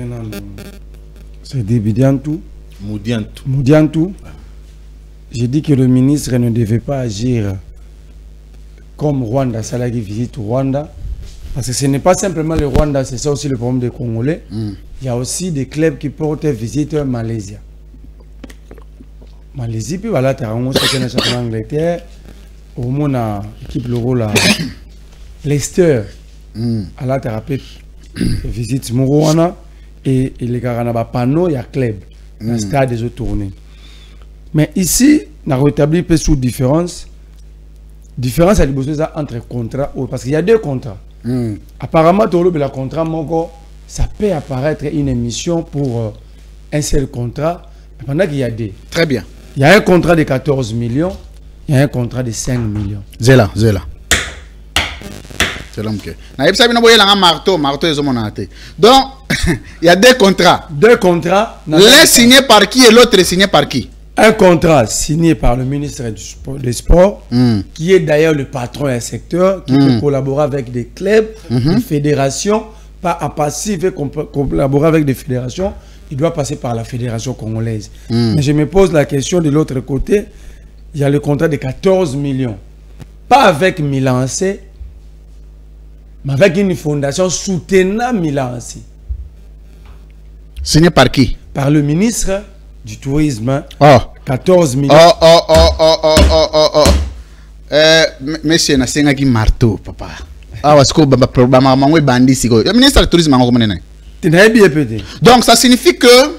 C'est Bidiantou.
Moudiantou.
J'ai dit que le ministre ne devait pas agir comme Rwanda, ça qui visite Rwanda. Parce que ce n'est pas simplement le Rwanda, c'est ça aussi le problème des Congolais. Il y a aussi des clubs qui portent visite Malaisie. Malaisie, puis voilà, tu as un championnat d'Angleterre. Au moins, l'équipe le rôle à Leicester. Alors, tu as rappelé visite Mourouana. Et les gars, il y a un panneau, il y a un club. Il y a un stade des autres tournées. Mais ici, on a rétabli peu sous différence. Différence à l'imposition entre contrats. Parce qu'il y a deux contrats. Apparemment, tout le contrat, ça peut apparaître une émission pour un seul contrat. Mais pendant qu'il y a deux.
Très bien.
Il y a un contrat de 14 millions. Il y a un contrat de 5 millions.
Zéla. Donc, il y a deux contrats.
Deux contrats.
L'un signé par qui et l'autre signé par qui?
Un contrat signé par le ministre des Sports, qui est d'ailleurs le patron du secteur, qui peut collaborer avec des clubs, des fédérations, pas à passif et collaborer avec des fédérations. Il doit passer par la fédération congolaise. Mais je me pose la question de l'autre côté. Il y a le contrat de 14 millions. Pas avec Milan AC, mais avec une fondation soutenant Milan AC.
Signé par qui?
Par le ministre du Tourisme. 14 millions.
Monsieur Nasengaki marteau, papa. Parce que le ministre du Tourisme donc ça signifie que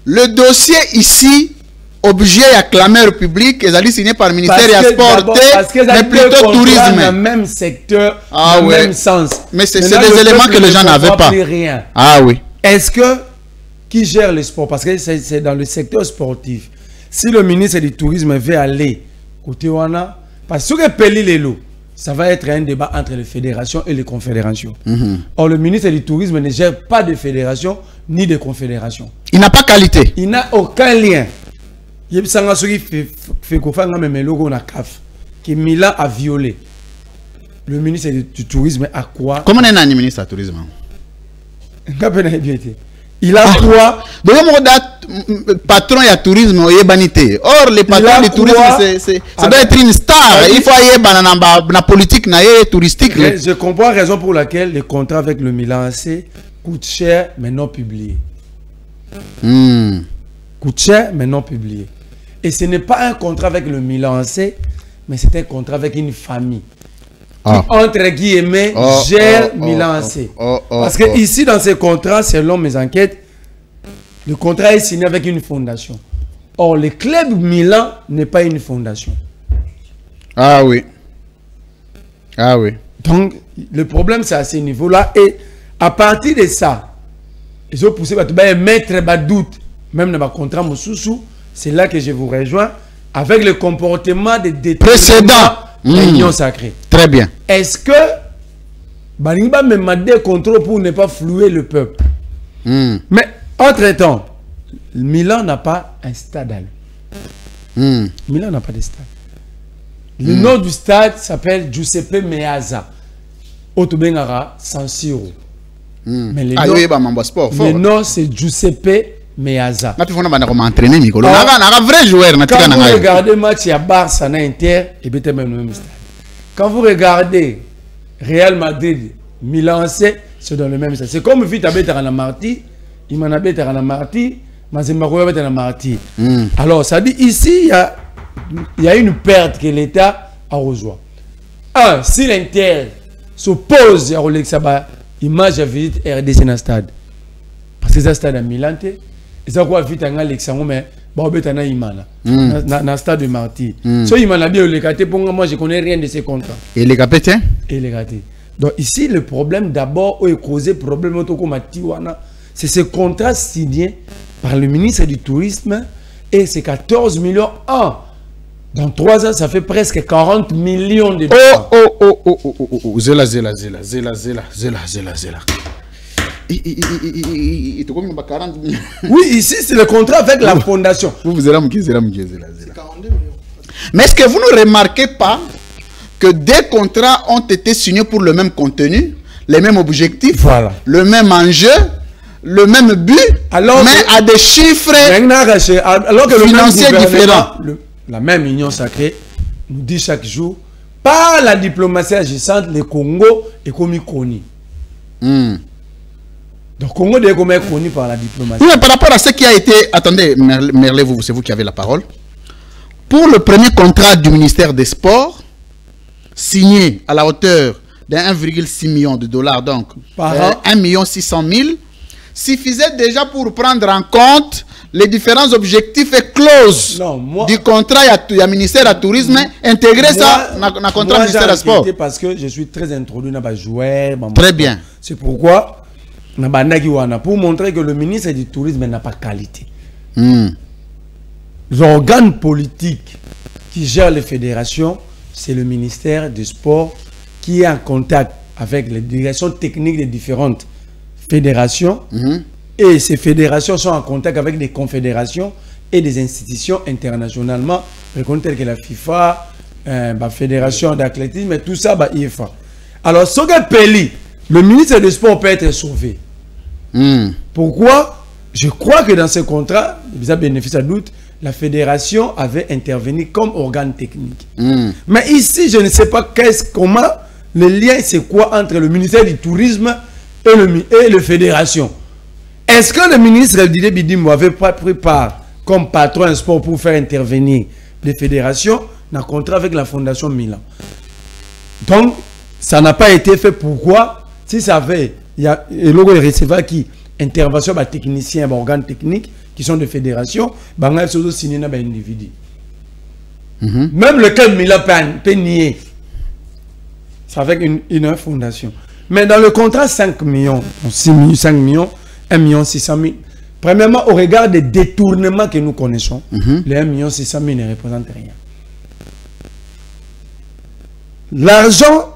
le dossier ici objet à clameur public et allé signé par le ministère des Sports mais plutôt tourisme
dans le même secteur,
dans
le même sens.
Mais c'est des éléments que les gens n'avaient pas.
Rien. Est-ce que qui gère le sport? Parce que c'est dans le secteur sportif. Si le ministre du Tourisme veut aller côté Wana, parce que Peli Lelo, ça va être un débat entre les fédérations et les confédérations. Or, le ministre du Tourisme ne gère pas de fédération ni de confédération.
Il n'a pas qualité.
Il n'a aucun lien. Il y a que Milan a violé. Le ministre du Tourisme a quoi?
Comment est le ministre du Tourisme?
Il a quoi?
Patron du tourisme, or le patron du tourisme, ça doit être une star. Il faut aller dans la politique touristique.
Je comprends la raison pour laquelle le contrat avec le Milan AC coûte cher mais non publié. Coûte cher mais non publié. Et ce n'est pas un contrat avec le Milan AC, mais c'est un contrat avec une famille. Qui, entre guillemets, gère Milan AC. Parce que ici, dans ce contrat, selon mes enquêtes, le contrat est signé avec une fondation. Or, le club Milan n'est pas une fondation.
Ah oui.
Donc, le problème, c'est à ce niveau-là. Et à partir de ça, ils ont poussé à mettre un doute, même dans le contrat Moussoussou. C'est là que je vous rejoins avec le comportement des
précédents.
Réunion sacrée.
Très bien.
Est-ce que Balinba me m'a des contrôles pour ne pas flouer le peuple? Mais entre-temps, Milan n'a pas un stade. Milan n'a pas de stade. Le nom du stade s'appelle Giuseppe Meazza. Otobengara San Siro. Mais le nom c'est Giuseppe Meazza.
Quand vous
regardez le match à Barça, Inter, et bien même le même stade. Quand vous regardez Real Madrid, Milan, c'est dans le même stade. C'est comme Vita Betara Marti, Imana Betara Marti, Mazembaroya Betara Marti. Alors, ça dit ici, il y a une perte que l'État a reçue. Si l'Inter s'oppose à Rolex, image à visite RDC dans le stade. Parce que c'est un stade à Milan. Et ça quoi vite à Alexandre mais Babetana Imana dans stade de Marty. So Imana bien le gâté pour moi je connais rien de ces contrats.
Et les gâtés?
Et les gâtés. Donc ici le problème d'abord est causé problème c'est ce contrat signé par le ministre du Tourisme et c'est 14 millions dans 3 ans ça fait presque 40 millions de dollars.
Zéla.
Oui, ici c'est le contrat avec la fondation.
Mais est-ce que vous ne remarquez pas que des contrats ont été signés pour le même contenu, les mêmes objectifs, le même enjeu, le même but,
alors
mais à des chiffres
alors que
financiers différents.
La même union sacrée nous dit chaque jour, par la diplomatie agissante, le Congo est comme connu. Donc, Congo est comme connu par la diplomatie.
Oui, mais par rapport à ce qui a été... Attendez, Merlé, c'est vous qui avez la parole. Pour le premier contrat du ministère des Sports, signé à la hauteur de 1,6 million de dollars, donc 1 600 000, suffisait déjà pour prendre en compte les différents objectifs et clauses du contrat. Il y a ministère du Tourisme intégré ça dans le contrat du ministère des Sports.
Parce que je suis très introduit dans les joueurs.
Très bien.
C'est pourquoi, pour montrer que le ministre du Tourisme n'a pas de qualité. L'organe politique qui gère les fédérations, c'est le ministère du Sport qui est en contact avec les directions techniques des différentes fédérations. Et ces fédérations sont en contact avec des confédérations et des institutions internationalement reconnues telles que la FIFA, la Fédération d'athlétisme, et tout ça, IFA. Alors, ce que le ministre des Sports peut être sauvé. Pourquoi? Je crois que dans ce contrat, ça bénéficie à doute, la fédération avait intervenu comme organe technique. Mais ici, je ne sais pas comment le lien, c'est quoi entre le ministère du Tourisme et la fédération. Est-ce que le ministre Didier Bidimbo avait pas pris part comme patron de sport pour faire intervenir les fédérations dans le contrat avec la Fondation Milan? Donc, ça n'a pas été fait. Pourquoi? Si ça avait, il y a le logo de recevoir qui intervention par techniciens, par organes techniques qui sont des fédérations, il y a signé dans individu. Même le club Milan peut nier. C'est avec une fondation. Mais dans le contrat 5 millions, 5 millions, 1 600 000, premièrement, au regard des détournements que nous connaissons, les 1 600 000 ne représentent rien. L'argent,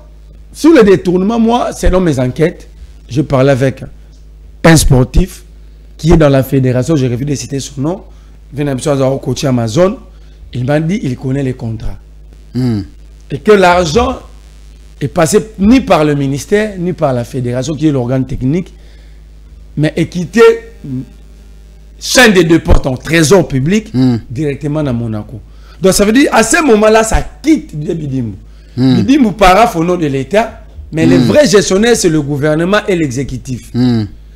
sur le détournement, moi, selon mes enquêtes, je parlais avec un sportif qui est dans la fédération, j'ai refusé de citer son nom, il vient d'un coach Amazon, il m'a dit qu'il connaît les contrats. Et que l'argent est passé ni par le ministère, ni par la fédération, qui est l'organe technique, mais est quitté chaîne des deux portes en trésor public directement dans Monaco. Donc ça veut dire, à ce moment-là, ça quitte Bidimbo. Bidimbo paraphe au nom de l'État, mais le vrai gestionnaire, c'est le gouvernement et l'exécutif.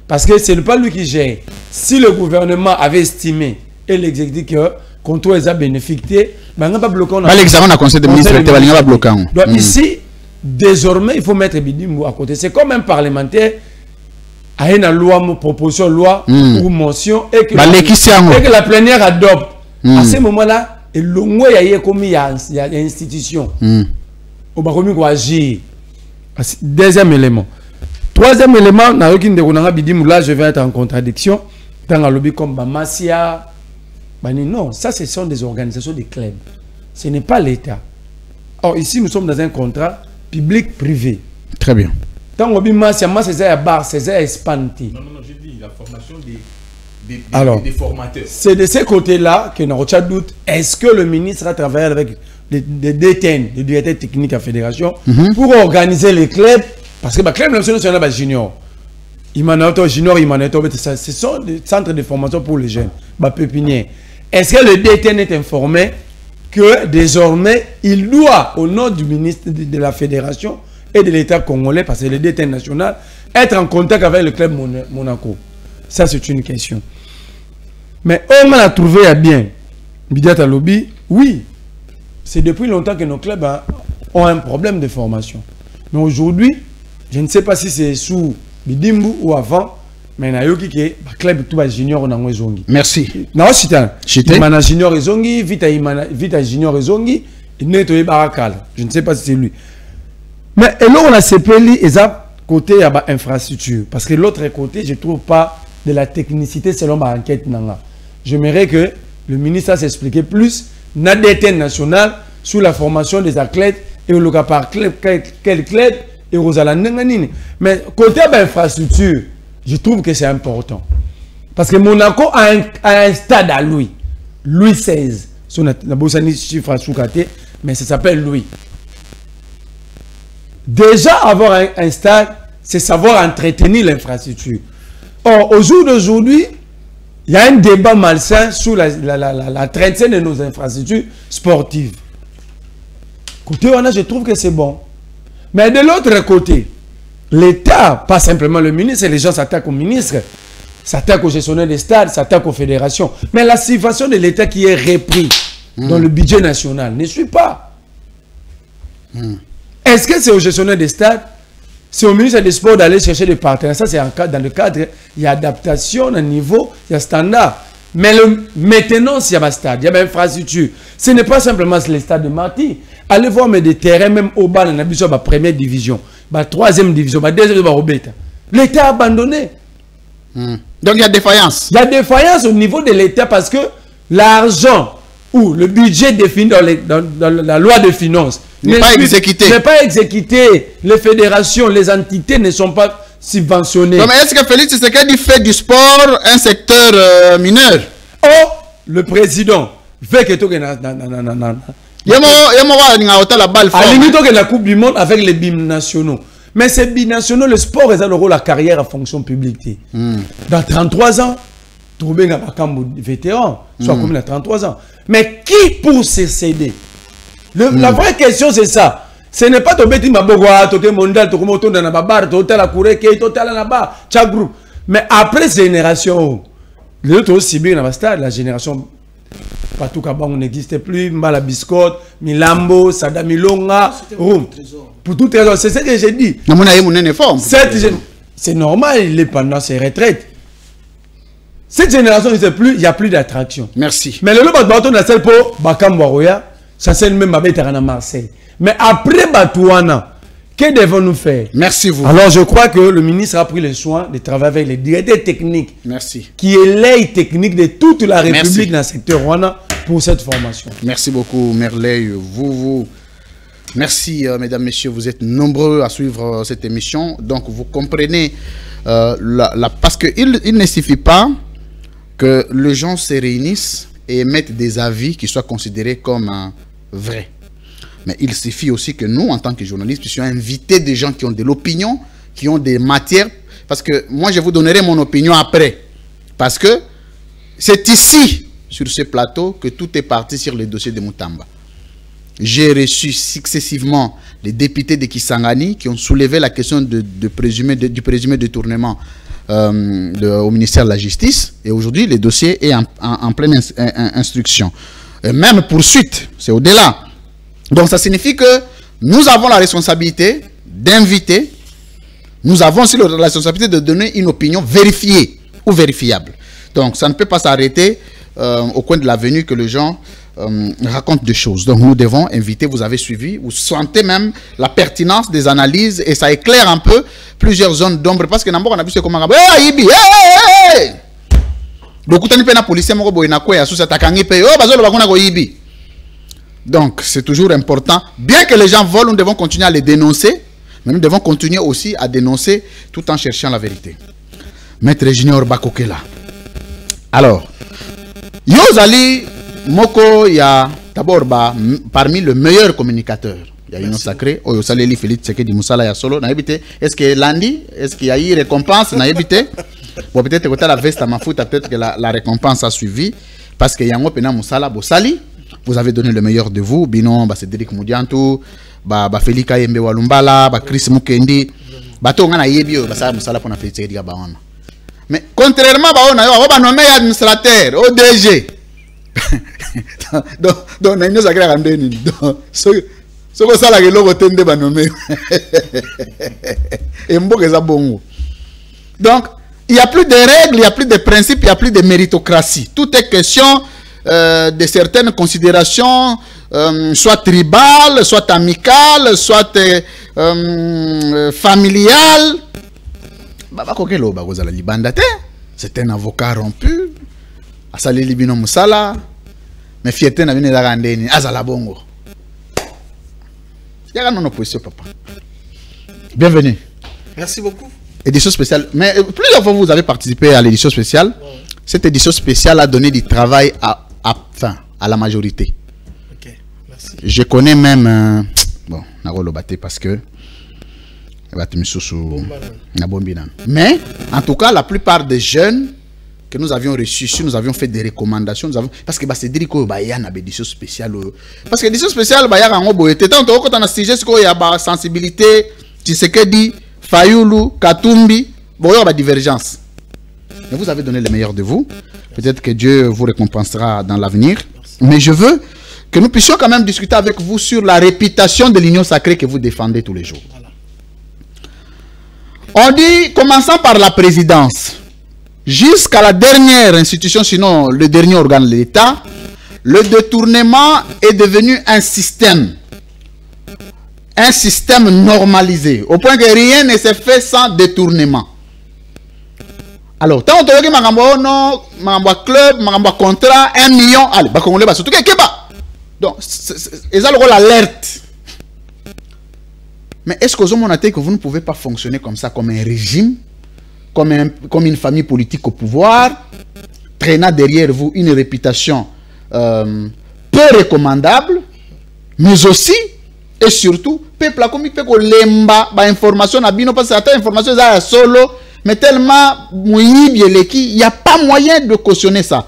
Parce que ce n'est pas lui qui gère. Si le gouvernement avait estimé et l'exécutif que contrôle les a bénéficié, il n'y a pas bloqué.
L'examen a conseil de ministre, il n'y a pas bloqué.
Donc ici, désormais, il faut mettre Bidimbo à côté. C'est comme un parlementaire a une loi, une proposition de loi ou motion et que la plénière adopte. À ce moment-là, il y a une institution. On va agir. Deuxième élément. Troisième élément, là, je vais être en contradiction. Dans un lobby comme Bamassia, non, ça ce sont des organisations, des clubs. Ce n'est pas l'État. Or, ici, nous sommes dans un contrat public-privé.
Très bien.
Tant que c'est un bar, c'est un espanti.
Non, j'ai dit la formation des formateurs.
C'est de ce côté-là que nous avons doute. Est-ce que le ministre a travaillé avec des DTN, des directeurs techniques à la fédération, pour organiser les clubs? Parce que les clubs nationaux sont juniors. Junior, ce sont des centres de formation pour les jeunes. Pépinière. Est-ce que le DTN est informé que désormais, il doit, au nom du ministre de la fédération et de l'État congolais, parce que le DTN national, être en contact avec le club Monaco? Ça, c'est une question. Mais on a trouvé à bien, Bidiata Lobby, oui, c'est depuis longtemps que nos clubs ont un problème de formation. Mais aujourd'hui, je ne sais pas si c'est sous Bidimbo ou avant, mais il y a un club tout junior dans Zongi.
Merci.
Non, c'est un junior et Zongi, Vita junior et Zongi, il n'est pas Barakal. Je ne sais pas si c'est lui. Mais là, on a CPLI et ça, côté il y a infrastructure. Parce que l'autre côté, je ne trouve pas de la technicité selon ma enquête. J'aimerais que le ministre s'explique plus dans l'État national sur la formation des athlètes et au local par quel club et aux alentours. Mais côté infrastructure, je trouve que c'est important. Parce que Monaco a un stade à Louis. Louis XVI. Son chiffre mais ça s'appelle Louis. Déjà avoir un stade, c'est savoir entretenir l'infrastructure. Or, au jour d'aujourd'hui, il y a un débat malsain sur la trentaine de nos infrastructures sportives. Côté on a, je trouve que c'est bon. Mais de l'autre côté, l'État, pas simplement le ministre, les gens s'attaquent au ministre, s'attaquent aux gestionnaires des stades, s'attaquent aux fédérations. Mais la situation de l'État qui est repris dans le budget national ne suit pas. Est-ce que c'est aux gestionnaires des stades? C'est au ministre des Sports d'aller chercher des partenaires. Ça, c'est dans le cadre, il y a adaptation, un niveau, il y a standard. Mais maintenant, il y a un stade, il y a une infrastructure. Ce n'est pas simplement les stades de Marty. Allez voir mais des terrains, même au bas, dans la première division, la troisième division, la deuxième division. L'État a abandonné.
Donc il y a défaillance.
Il y a défaillance au niveau de l'État parce que l'argent ou le budget défini dans la loi de finances
n'est pas exécuté.
N'est pas exécuté. Les fédérations, les entités ne sont pas subventionnées.
Donc est-ce que Félix Tshisekedi fait du sport un secteur mineur?
Oh, le président veut que tout à la limite que la Coupe du Monde avec les binationaux. Mais ces binationaux, le sport est le rôle la carrière à fonction publique. Dans 33 ans, trouver un vétéran, soit comme il a 33 ans. Mais qui pour se céder? La vraie question c'est ça. Ce n'est pas ton bêtis mabogoa, ton mondial, ton moto dans la babar, ton tel à courir, ton tel à la barre, chaque groupe. Mais après cette génération, les autres aussi bien dans le stade, la génération partout Kabang n'existe plus, Mbala Biscotte, Milambo, Sada Milonga, Roum. Pour toute raison, c'est ce que j'ai dit. C'est normal, il est pendant ses retraites. Cette génération, il n'y a plus d'attraction.
Merci.
Mais le bâton de celle pour Bakam Waroya, ça c'est même à Marseille. Mais après Batouana, que devons-nous faire?
Merci vous.
Alors je crois que le ministre a pris le soin de travailler avec les directeurs techniques.
Merci.
Qui est l'œil technique de toute la République dans le secteur Rwanda pour cette formation.
Merci beaucoup Merley. Merci mesdames, messieurs, vous êtes nombreux à suivre cette émission. Donc vous comprenez, parce qu'il ne suffit pas que les gens se réunissent et émettent des avis qui soient considérés comme vrais. Mais il suffit aussi que nous, en tant que journalistes, puissions inviter des gens qui ont de l'opinion, qui ont des matières. Parce que moi, je vous donnerai mon opinion après. Parce que c'est ici, sur ce plateau, que tout est parti sur le dossier de Moutamba. J'ai reçu successivement les députés de Kisangani qui ont soulevé la question du présumé détournement au ministère de la Justice. Et aujourd'hui, le dossier est en pleine instruction. Et même poursuite, c'est au-delà. Donc ça signifie que nous avons la responsabilité d'inviter, nous avons aussi la responsabilité de donner une opinion vérifiée ou vérifiable. Donc ça ne peut pas s'arrêter au coin de l'avenue que les gens racontent des choses. Donc nous devons inviter, vous avez suivi, vous sentez même la pertinence des analyses et ça éclaire un peu plusieurs zones d'ombre parce que d'abord on a vu ce comment donc c'est toujours important, bien que les gens volent, nous devons continuer à les dénoncer, mais nous devons continuer aussi à dénoncer tout en cherchant la vérité. Maître Junior Bakokela. Alors, Yozali Moko, il y a d'abord parmi les meilleurs communicateurs. Il y a une sacrée, Oyosali Eli Félix Tshisekedi Moussala ya solo. Est-ce que lundi, est-ce qu'il y a eu récompense? Bon, peut-être que la veste à ma foot, peut-être que la récompense a suivi. Parce que Yango Pena Moussala Bossali, vous avez donné le meilleur de vous. Binon, Cédric Moudiantou, Félix Yembe Walumbala, Chris Mukendi, Tonga Yebio, Moussala pour Félix Tshisekedi Bawana. Mais contrairement à on va nommer administrateur, ODG. Donc, nous avons ce que ça la gueule tende ba nommer. Et mboka bongo. Donc, il n'y a plus de règles, il n'y a plus de principes, il n'y a plus de méritocratie. Tout est question de certaines considérations, soit tribales, soit amicales, soit familiales. C'est un avocat rompu. Asali Libino Moussala. Mais fierté n'a venu d'Arandeni. Azala Bongo. Il y a une opposition, papa. Bienvenue.
Merci beaucoup.
Édition spéciale. Mais plusieurs fois vous avez participé à l'édition spéciale. Ouais. Cette édition spéciale a donné du travail à la majorité.
Ok, merci.
Je connais même. Bon, Naro Lobaté parce que Mais, en tout cas, la plupart des jeunes que nous avions reçus, si nous avions fait des recommandations, nous avons... parce que c'est dire qu'il y a une édition spéciale. Parce que l'édition spéciale, il y a un peu de sujet, il y a une sensibilité, Tshisekedi, Fayulu, Katumbi, il y a une divergence. Mais vous avez donné le meilleur de vous. Peut-être que Dieu vous récompensera dans l'avenir. Mais je veux que nous puissions quand même discuter avec vous sur la réputation de l'union sacrée que vous défendez tous les jours. On dit, commençant par la présidence, jusqu'à la dernière institution, sinon le dernier organe de l'État, le détournement est devenu un système normalisé, au point que rien ne se fait sans détournement. Alors, tant que tu as club, contrat, 1 million, allez, surtout que donc, c'est ça le rôle alerte. Mais est-ce que vous ne pouvez pas fonctionner comme ça, comme un régime, comme une famille politique au pouvoir, traînant derrière vous une réputation peu recommandable, mais aussi et surtout, peuple comme il peut que lemba information na bino parce que certaines informations sont solo, mais tellement il n'y a pas moyen de cautionner ça.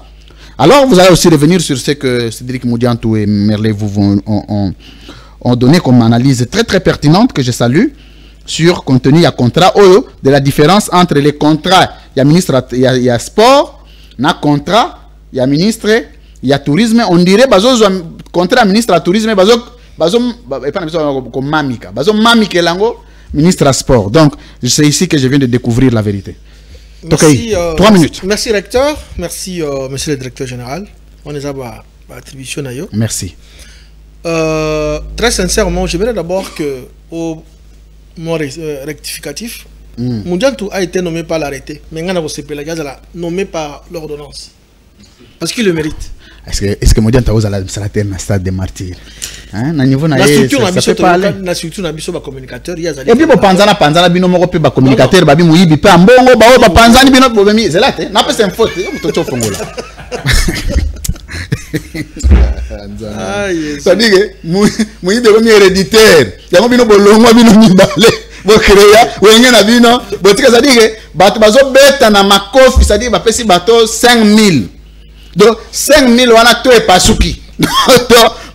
Alors, vous allez aussi revenir sur ce que Cédric Moudiantou et Merlé vous ont donné comme analyse très très pertinente que je salue sur contenu à contrat de la différence entre les contrats. Il y a ministre, il y a sport, il y a contrat, il y a ministre, il y a tourisme. On dirait bazo contrat ministre à tourisme, bazo comme mamika, bazo mamika lango ministre à sport. Donc c'est ici que je viens de découvrir la vérité.
Merci,
3 minutes.
Merci recteur, merci monsieur le directeur général. On est à l'attribution.
Merci.
Très sincèrement, j'aimerais d'abord que au mot rectificatif, Moudiantou a été nommé par l'arrêté, mais Ngana Bosepela a nommé par l'ordonnance. Parce qu'il le mérite.
Est-ce que Moudiantou a un stade de martyr?
La structure n'a pas communicateur.
Et puis, panzana bino moko pe ba communicateur babi muyibi pe ambongo ba ba panzani bino bobemi zelate na pe c'est une faute to cho fongola. Ça dit que muyibi ko mi héréditaire yango bino bolongwa bino mibale bo créa wenge na bino botika ça dit que bato bazo beta na makofi ça dit ba pesi bato 5000 donc 5000 wana to e pasuki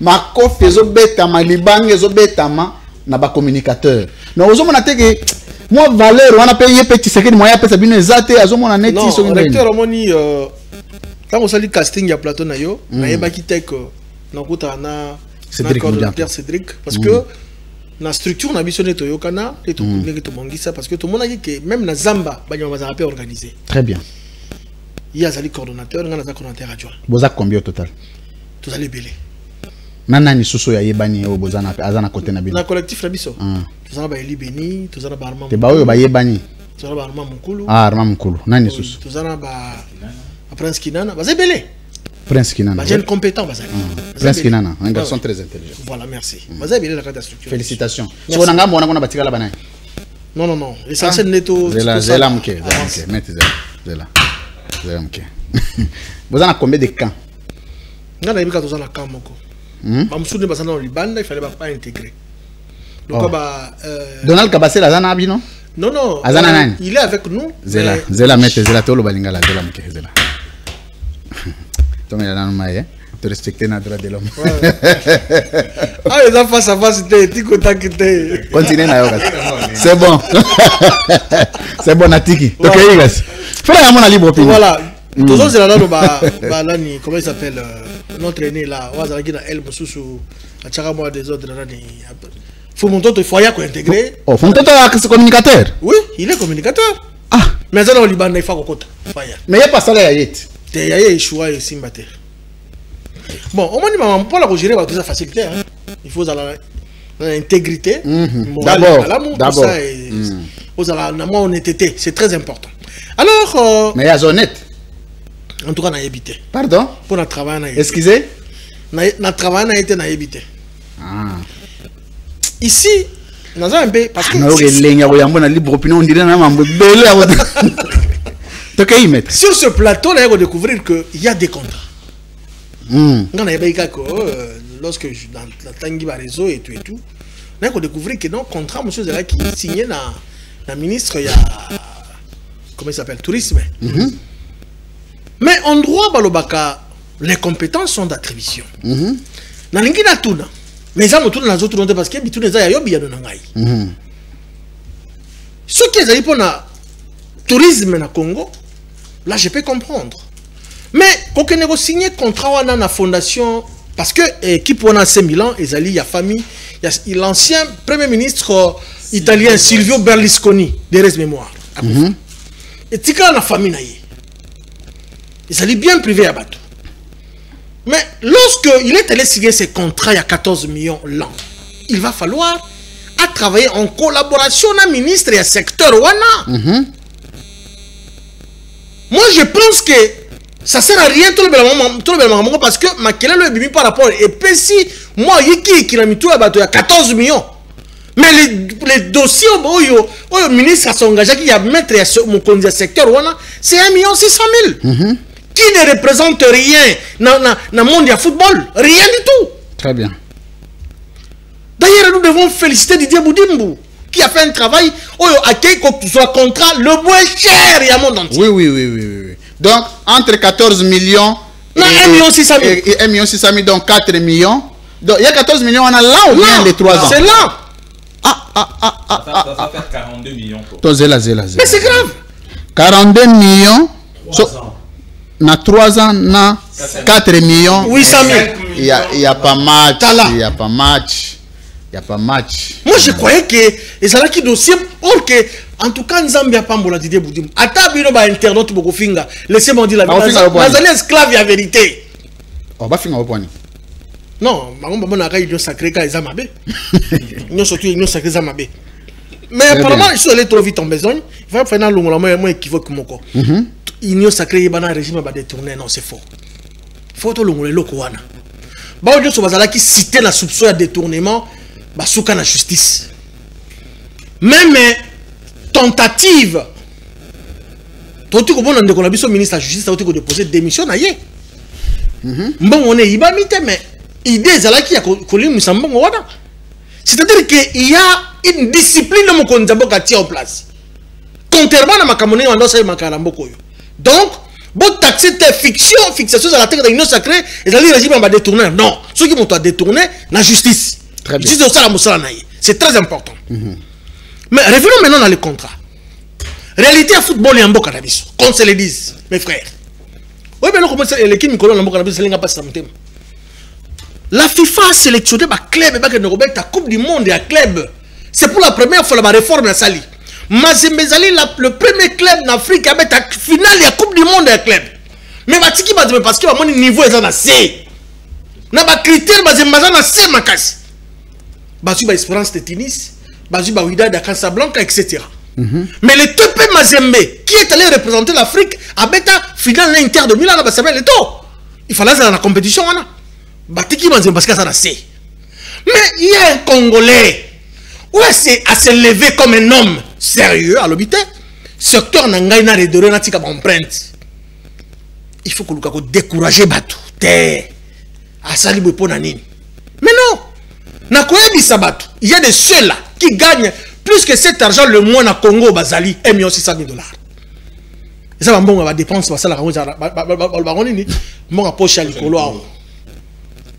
ma kofi ezo betama libange ezo betama na ba communicateur non ozo mona teke moi valeur wana pe ye petit secret moya pe sabine ezate azo mona neti so
ngene recteur omoni quand on sali casting ya plateau na yo na yeba ki tek na kuta na coordinateur Cédric parce que na structure na biso neto yokana et tout les to mongisa parce que tout le monde a dit que même na Zamba ba nyama za organisé
très bien
il y a zali coordinateur ngana za coordinateur adjoint
boza combien au total
tous allez belé
nana ni susu ya yebani o bozana azana côté na bino
na collectif na biso tozana ba Elibeni tozana ba Armand
te ba oyo ba yebani
tozana ba Armand Mukulu
Armand Mukulu nani susu
tozana ba Prince Kinana ba zebele
Prince Kinana
ba jeune compétent ba zali
Prince Kinana un garçon très intelligent
voilà merci ba zebele la carte structure
félicitations so na ngambo na batika la bana
non l'essentiel neto
zela mke mete zela mke bozana combien de camps
ngana ibika tozana camp moko Bamsoune basana au Liban, il fallait pas intégrer. Donc
Donald Kabase la zana abino?
Non, il est avec nous.
Zela mette zela tolo balingala zela mke zela. Toi mais là non maïe, te respecter notre droit de l'homme.
Ah les enfants face à face t'es tiko takite.
Continuez na yoga. C'est bon. C'est bon Natiki. OK guys. Fais la mon libre opinion.
Voilà. Tous autres là là ni comment il s'appelle notre aîné là wazalaki na El Mususu achaka moi des autres là ni faut mon tonto faut y intégrer.
Oh faut mon tonto est communicateur.
Oui, il est communicateur.
Ah,
mais ça au Liban il faut kokota.
Mais il y a pas ça là yet.
Te yaye choix et simbate. Bon, au moins maman pour la gérer tout ça facilité hein. Il faut l'intégrité.
D'abord.
Aux ala na moi honnêteté, c'est très important. Alors
mais il y a honnête.
En tout cas, on a évité.
Pardon?
Pour notre travail, on a évité.
Excusez?
Notre travail, on a été évité.
Ah.
Ici, nous avons un peu. Parce que. Sur ce plateau, on a découvert qu'il y a des contrats. On a lorsque dans la Tangiba réseau et tout, on a découvert que non contrat monsieur Zala qui signé na ministre il y a comment il s'appelle tourisme. Mais en droit balobaka les compétences sont d'attribution. Na lingi na tuna. Mais ça motuna na zotu parce que bituna za yobi ya na ngai. Ce qui est pour na tourisme na Congo, là je peux comprendre. Mais quand on a signé contrat dans la fondation, parce que l'équipe on a 5 Milan, il y a famille, il y a l'ancien premier ministre italien Silvio Berlusconi, de res mémoire. Et tu as la famille naïe. Ils allaient bien privé à bateau. Mais lorsque il est allé signer ce contrat il y a 14 millions l'an, il va falloir travailler en collaboration avec le ministre et le secteur wana. Moi je pense que ça sert à rien tout le monde parce que ma kele le bibi par rapport et puis si moi yiki qui a mis tout à bateau il y a 14 millions. Mais les dossiers au ministre s'est engagé qui a mettre mon candidat secteur c'est 1 600 000 qui ne représente rien dans le monde du football, rien du tout.
Très bien.
D'ailleurs nous devons féliciter Didier Boudimbu qui a fait un travail à qui soit contrat le moins cher il y a monde entier.
Oui. Donc entre 14 millions
et 1 600 000
et 1 600 000 donc 4 millions. Donc il y a 14 millions on a là ou bien les 3 ans.
C'est là.
Ça va faire 42 millions.
Mais c'est grave.
42 millions. Na 3 ans, na 4 millions.
800 000.
Il y a pas match. Il y a pas match. Il y a pas match.
Moi je croyais que les salariés qui dossier or que en tout cas Nzambia Pambola Didier Boudimbu. Ata bino ba internaute boko finga. Laissez-moi dire la vérité. Nazali esclave la vérité.
On va finir au point.
Non, on va pas union sacrée quand ils amabe. Union surtout union sacrée amabe. Mais apparemment ils sont allés trop vite en besogne. Il va faire un long moi équivoque moko. Union sacrée yebana régime va détourner non c'est faux. Faut to long le loko wana. Ba odio so bazala qui citer la soupçon de détournement ba souka na justice. Même tentative. Toti ko bona ndeko na biso ministre de la justice toti ko déposer démission na ye. Bon on est ibamite mais idée zala qui a koli musambongo wana. C'est-à-dire que il y a une discipline de mon konzabo ka tia en place. Contrairement à ma kamone wando sa makarambo koyo. Donc, bon taxi te fixation à la tête de l'union sacrée, et le régime va détourner. Non, ceux qui vont détourner, la justice.
Très bien.
C'est très important. Mais revenons maintenant dans le contrat. Réalité à football et en cannabis, qu'on se le dise, mes frères. Oui, mais non, comment c'est l'équipe Nicolas en cannabis, c'est l'ingénieur pas ça. La FIFA a sélectionné un club et la Coupe du Monde et un club. C'est pour la première fois la réforme de la Sali. Mazembezali le premier club en Afrique avec la finale de la Coupe du Monde et club. Mais Matiki Mazembe parce que mon niveau est en C. Na ba critère Mazembaza na C makasi. Basu ba Espérance de Tunis, Basu ba Wydad de Casablanca etc. Mais le TP Mazembe qui est allé représenter l'Afrique avec la finale de l'Inter de Milan na ba s'appelle le to. Il fallait dans la compétition wana. Batiki Mazembe parce que ça na C. Mais il y a un Congolais. Ouais, c'est à se lever comme un homme sérieux à l'hôpital. Secteur Nangaï n'a pas de tika empreinte. Il faut que nous décourager Batou. À Salibou Ponanini. Mais non. Il y a des ceux là qui gagnent plus que cet argent le mois na Congo Bazali 1 600 000 $. Et ça va bon va dépenser ça la mon poche à l'icolo.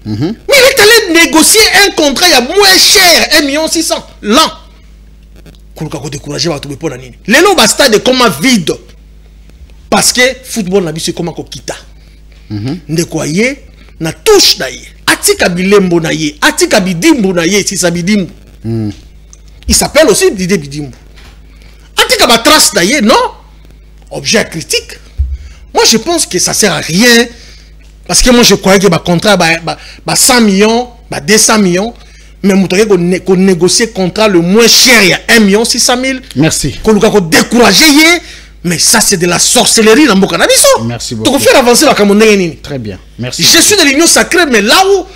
Mais il est allé négocier un contrat il y a moins cher 1 600 000 l'an. Pour décourager Batou Ponanini. Les noms basta de comment vide. Parce que football n'a pas comment kita. Ndekwaye na touche naye. Atika bilembo naye, atika bidimbu naye si ça bidimbu. Il s'appelle aussi Didier Bidimbu. Atika ba trace naye non. Objet critique. Moi je pense que ça sert à rien parce que moi je croyais que ba contrat ba 100 millions, ba 200 millions mais moutoué qu'on négocier contrat le moins cher il y a 1 600 000.
Merci.
Qu'on décourager. Mais ça, c'est de la sorcellerie dans mon cannabis.
Merci beaucoup.
Tu faire avancer la Cameroun.
Très bien. Merci.
Je suis de l'Union sacrée, mais là où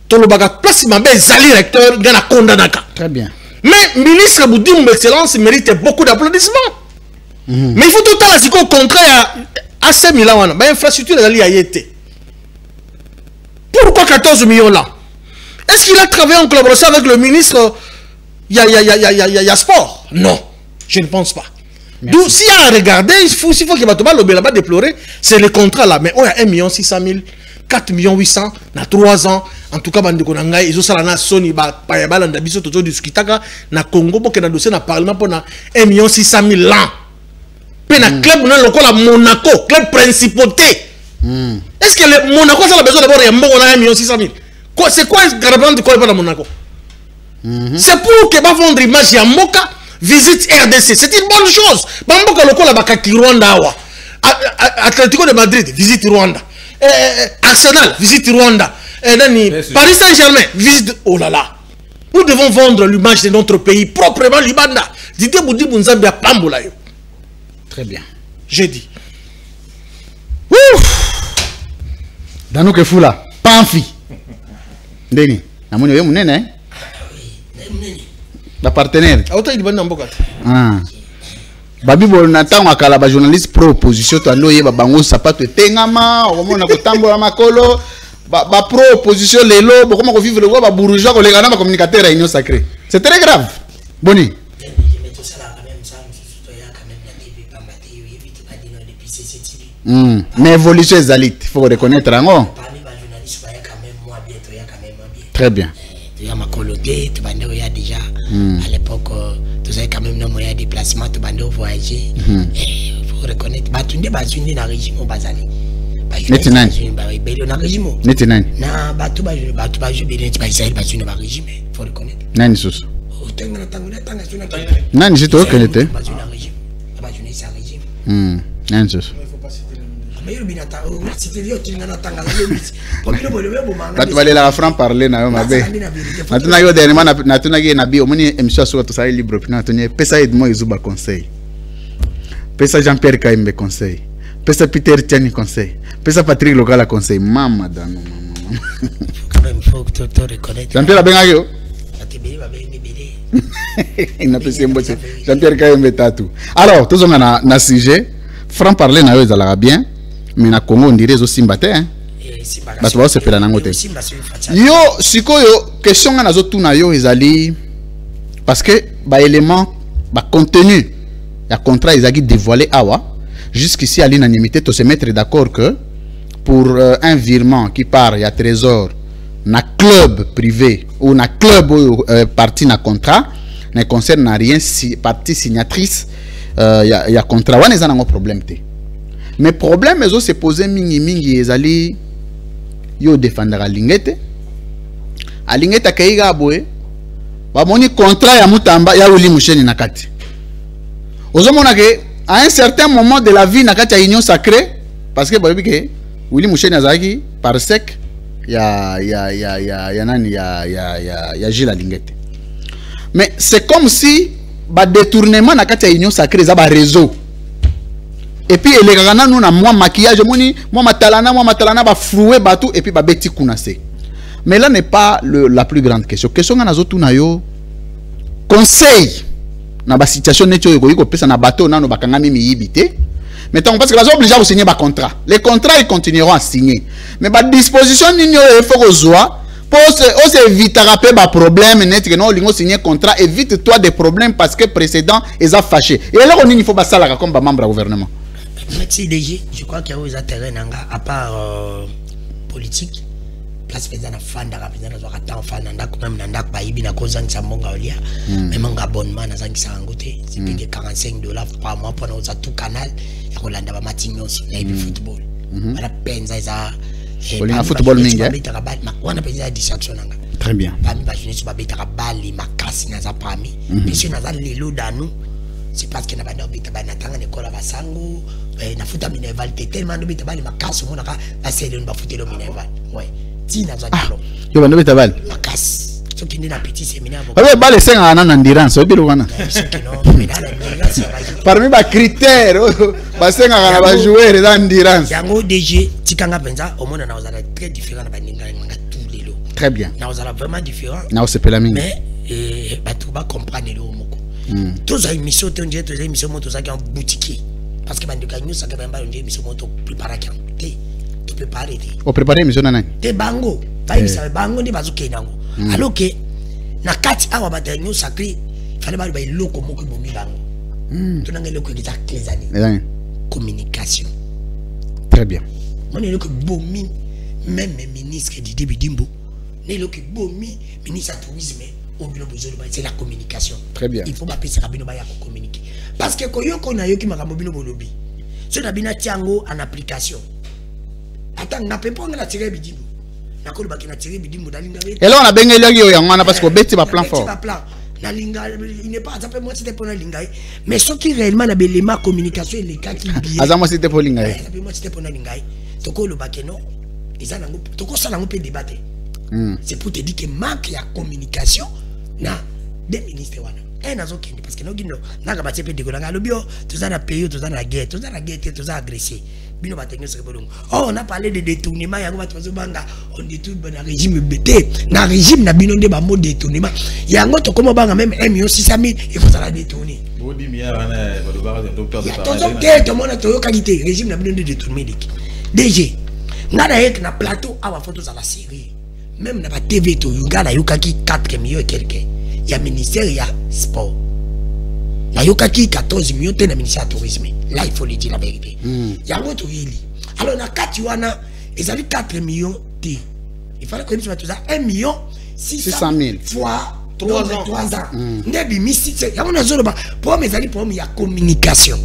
tu as place, ma belle Zali recteur, il y a un condamnaka.
Très bien.
Mais ministre Boudimbu Excellence mérite beaucoup d'applaudissements. Mais il faut tout le temps, c'est qu'au contraire, à 5 000 ans, l'infrastructure est allée à Yété. Pourquoi 14 millions là? Est-ce qu'il a travaillé en collaboration avec le ministre il y a sport. Non, je ne pense pas. Donc, s'il y a à regarder, il faut qu'il y ait déplorer, c'est le contrat là. Mais on a 1,6 million, 4,8 million, dans 3 ans. En tout cas, ils ont ça Sony, na Congo, pour que dans dossier na parlement pour 1,6 million ans. Puis na club na Monaco, club principauté. Est-ce que le Monaco ça a besoin d'avoir un bon 1,6 million? C'est quoi ce garaband de quoi dans Monaco? C'est pour que va vendre image à Moka visite RDC. C'est une bonne chose. Bamboka loko la bakaki Rwanda awa. Atlético de Madrid visite Rwanda. Arsenal visite Rwanda. Paris Saint-Germain visite. Oh là là. Nous devons vendre l'image de notre pays proprement Libanda. Dites Boudi Bunzambi à Pambola.
Très bien.
J'ai dit.
Dans nous que fou là. Pamfi. Deni. Namoni yo munene hein? Ba partenaire.
Autant il banda mboka.
Babi bonata makala ba journaliste pro opposition to ando yeba bango sapato tengama omona ko tambola makolo ba pro opposition lelo bokoma ko vivre ko ba bourgeois ko lengana ba communicateur à union sacrée. C'est très grave. Boni. Mais évolution ezali, il faut reconnaître ngo. Très bien.
Il y a ma colodé, tu vas déjà à l'époque, tu savais quand même nos moyens de déplacement, tu vas voyager. Il faut reconnaître, tu n'es pas dans le régime au Bazali.
Tu n'es
pas régime.
Tu n'es
pas tu vas jouer, tu vas essayer de jouer dans le régime. Il faut reconnaître.
Nani sus. Nani je te reconnais. Nani sus. Tu vas aller la franc parler na yo mabe. Natuna yo dernièrement natuna ye na bio moni émission sur tout ça libre opinion tony pesa Edmond Izuba conseil. Pesa Jean-Pierre Kaimbe conseil. Pesa Peter Tiani conseil. Pesa Patrick Lokala conseil. Mama dano mama.
Quand même faut que tu reconnaître.
Jean-Pierre benga yo. Il n'a pas simboté. Jean-Pierre Kaimbe tatu. Alors, tous on a na sujet franc parler na yo ezala bien. Mais na Congo on dirait aussi mbaté hein. Parce que c'est pela nangote. Yo sikoyo question nga nazo tuna yo ezali parce que ba élément ba contenu ya contrat ezaki dévoilé awa jusqu'ici à l'unanimité to se mettre d'accord que pour un virement qui part ya trésor na club privé ou na club parti na contrat ne concerne rien si partie signatrice ya contrat wana ezana ngo problème té. Mais problème est se poser mingi ezali yo défendre alingete alingete kaiga boye ba moni contrat ya mutamba ya Willy Musheni nakati ozomona ke à un certain moment de la vie nakati ya union sacrée parce que babi ke Willy Musheni azaki par sec ya nani ya Gilles alingete mais c'est comme si ba détournement nakati ya union sacrée za ba réseau. Et puis les gars nous na moi maquillage moi matalana ba flouer batou et puis ba beti kunase. Mais là n'est pas la plus grande question. Question nga nazo tuna yo conseil na ba situation netio ko pesa na bateau nano bakanga mimi yibité. Mais tant parce que là obligé à signer ba contrat. Les contrats ils continueront à signer. Mais ba disposition nini il faut que soit pour éviter rappeler ba problème net que non lingo signer contrat évite toi des problèmes parce que précédent ils a fâché. Et là on il faut pas ça là comme ba membre du gouvernement.
Merci DG, je crois qu'il y a aux intérêts à part politique. Place faisant la fan d'arabisant dans un temps fan nanda même nanda ba ibi na kozang sambonga olia même un abonnement na zangi sangote c'est plus de $45 par mois pour nous tout canal ya kolanda ba matignos na ibi football ala penza isa
Bolina football mingi
wana penza distraction nanga
très bien
parmi ba jeunesse ba betaka bali makasi na za parmi monsieur na za lelo danu c'est parce que na ba ndobita ba natanga nekola basango na futa minerval tellement ndobita bali makasi mona ka basele ba futelo minerval ouais tina za dilo
yo ba ndobita bali
makasi so kindi na petit séminaire
ba bali senga na endurance obilo wana parmi ba critères ba senga na ba joueur d'endurance
yango DG tikanga penza omona na ozala très différent na ba ninga tous les lots
très bien
na ozala vraiment différent
na osepela mingi
mais ba tout ba comprendre le moko tous a émission tonje tous a émission moto za ki en boutique parce que bandika nous ça que ba nje émission moto préparer kan tu préparer
o préparer émission nana
te bango ba émission bango ndi bazuke nango alors que na kati awa batanyo sacré fallait ba ba loko moko bomi bango to nanga loko qui les années communication
très bien
on est loko bomi même ministre Didier Bidimbo né loko bomi ministre tourisme au bilo besoin c'est la communication
très bien
il faut ba pesa kabino ba ya communiquer parce que ko yoko na yoki makambo bilo bolobi so na bina tiango en application attends na pe ponga na tirer Bidimbo na ko ba kina tirer Bidimbo dalinga
et là on a bengeli yo yangwana parce que beti ba plan fort
na linga il n'est pas ça peut moi c'était pour na linga mais ce qui réellement na belema communication et les cas qui bien
azamo c'était pour linga
ça peut moi c'était pour na linga to ko lo bakeno ils en ont to ko ça na peut débattre c'est pour te dire que manque ya communication na des ministres wana nazo kindi parce que no gindo nanga ba tepe de ko nanga lobio to za na pays to za na guerre to za agresser bino batenyo se bolongo oh on a parlé de détournement yango batu bazobanga on détourne na régime BT na régime na bino nde ba mot détournement yango to komo banga même 1,600,000 il faut ça la détourner
bodi miya wana ba do ba de peur de
parler to mona to qualité régime na bino nde détournement DG ngana yek na plateau awa photos à la série même na ba TV to ngana yokaki 4 millions et quelques ya ministère ya sport na yokaki 14 millions te na ministère du tourisme là il faut le dire la vérité yango to yeli alors na kati wana ezali 4 millions te il fallait que nous ça 1,600,000 fois 3 ans ndebi misi yango na zolo ba pour mes ali pour ya communication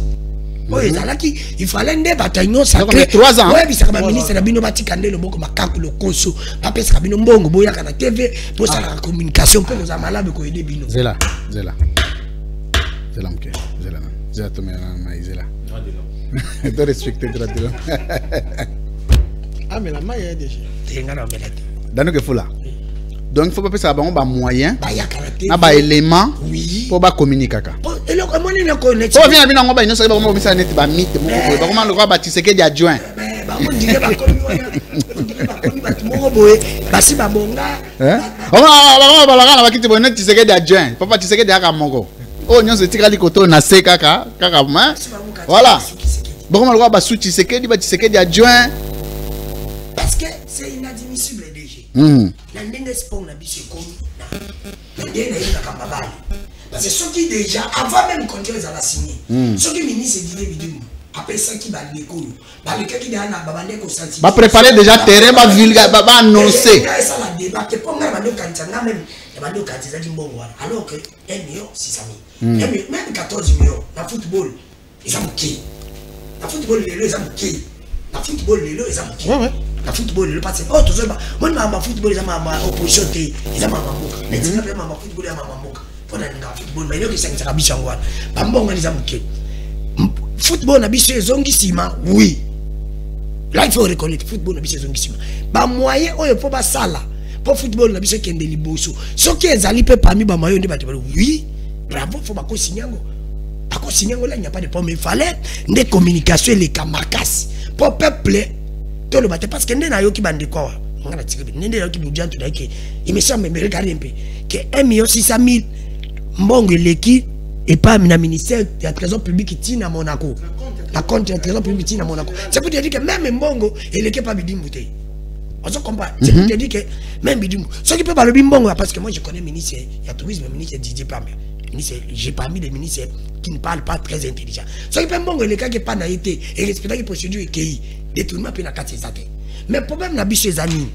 oye zalaki il fallait nde batanyo sacré
3 ans
ouais bisaka ba ministre na bino batikande le boko makanku le koso ba pesa bino mbongo boya kana TV pour ça la communication pour nous amalabe ko aider bino
zela mke zela to mena maizela de respecter gratuitement
ah mais la maille est déjà
tenga na melete
dans que fula donc faut pas penser à ba moyen
ba ya karaté
na ba élément pour ba communiquer kaka
et le comment ne connaît
faut bien bina ngoba inoso ba mo net ba mythe mo ko ba comment le roi Batiseke di adjoint
ba mo dire ba komi ba mo boye ba si ba bonga
ba la ba kiti bonnet Tiseke di adjoint papa Tiseke di aka mongo oh nyonso tikali koto na se kaka ma voilà bon comment le roi Basu Tiseke di adjoint
parce que c'est inadmissible DG la ndenge sport na biso komi na ndenge na yaka kababali parce que ceux qui déjà avant même contrat à la signer ceux qui ministre Didier Bidimbo après ça qui va l'école ba le qui na babande ko senti
ba préparer déjà terrain ba vulga ba annoncer
ça la débat que pour nga ba do kantanga même ba do kantiza di mbongo alors que 1,600,000 même 14 millions na football ils ont qui na football les ont qui na football les ont
ouais
na football le passé oh tout ça moi ma football ils ont opposition ils ont mamboka mais tu n'as pas ma football ils ont mamboka pour na football mais que ça ngisa biso ngwana ba mbongo ils ont qui football na biso ezongisima oui là il faut reconnaître football na biso ezongisima ba moyen oyo po ba sala po football na biso kende liboso soki ezali pe parmi ba moyen nde bato oui bravo faut ba ko sinyango là il n'y a pas de problème il fallait des communications les kamakasi pour peuple to le batte parce que nde na yoki bande kwa ngana tsikibi nde yoki bujantu na ke il me semble me regarder un peu que 1,600,000 mbongo eleki et pas na ministère de la trésor public qui na Monaco la compte de trésor public qui na Monaco c'est pour te dire que même mbongo eleki pas Bidimbo te on se comprend c'est pour te dire que même Bidimbo ce qui peut pas le mbongo parce que moi je connais ministre il y a tourisme ministre Didier Pamé ministre j'ai parmi les ministres qui ne parlent pas très intelligent ce qui peut mbongo eleki que pas na été et respecter les procédures et qui détournement pe na kati ça mais problème na biso ezani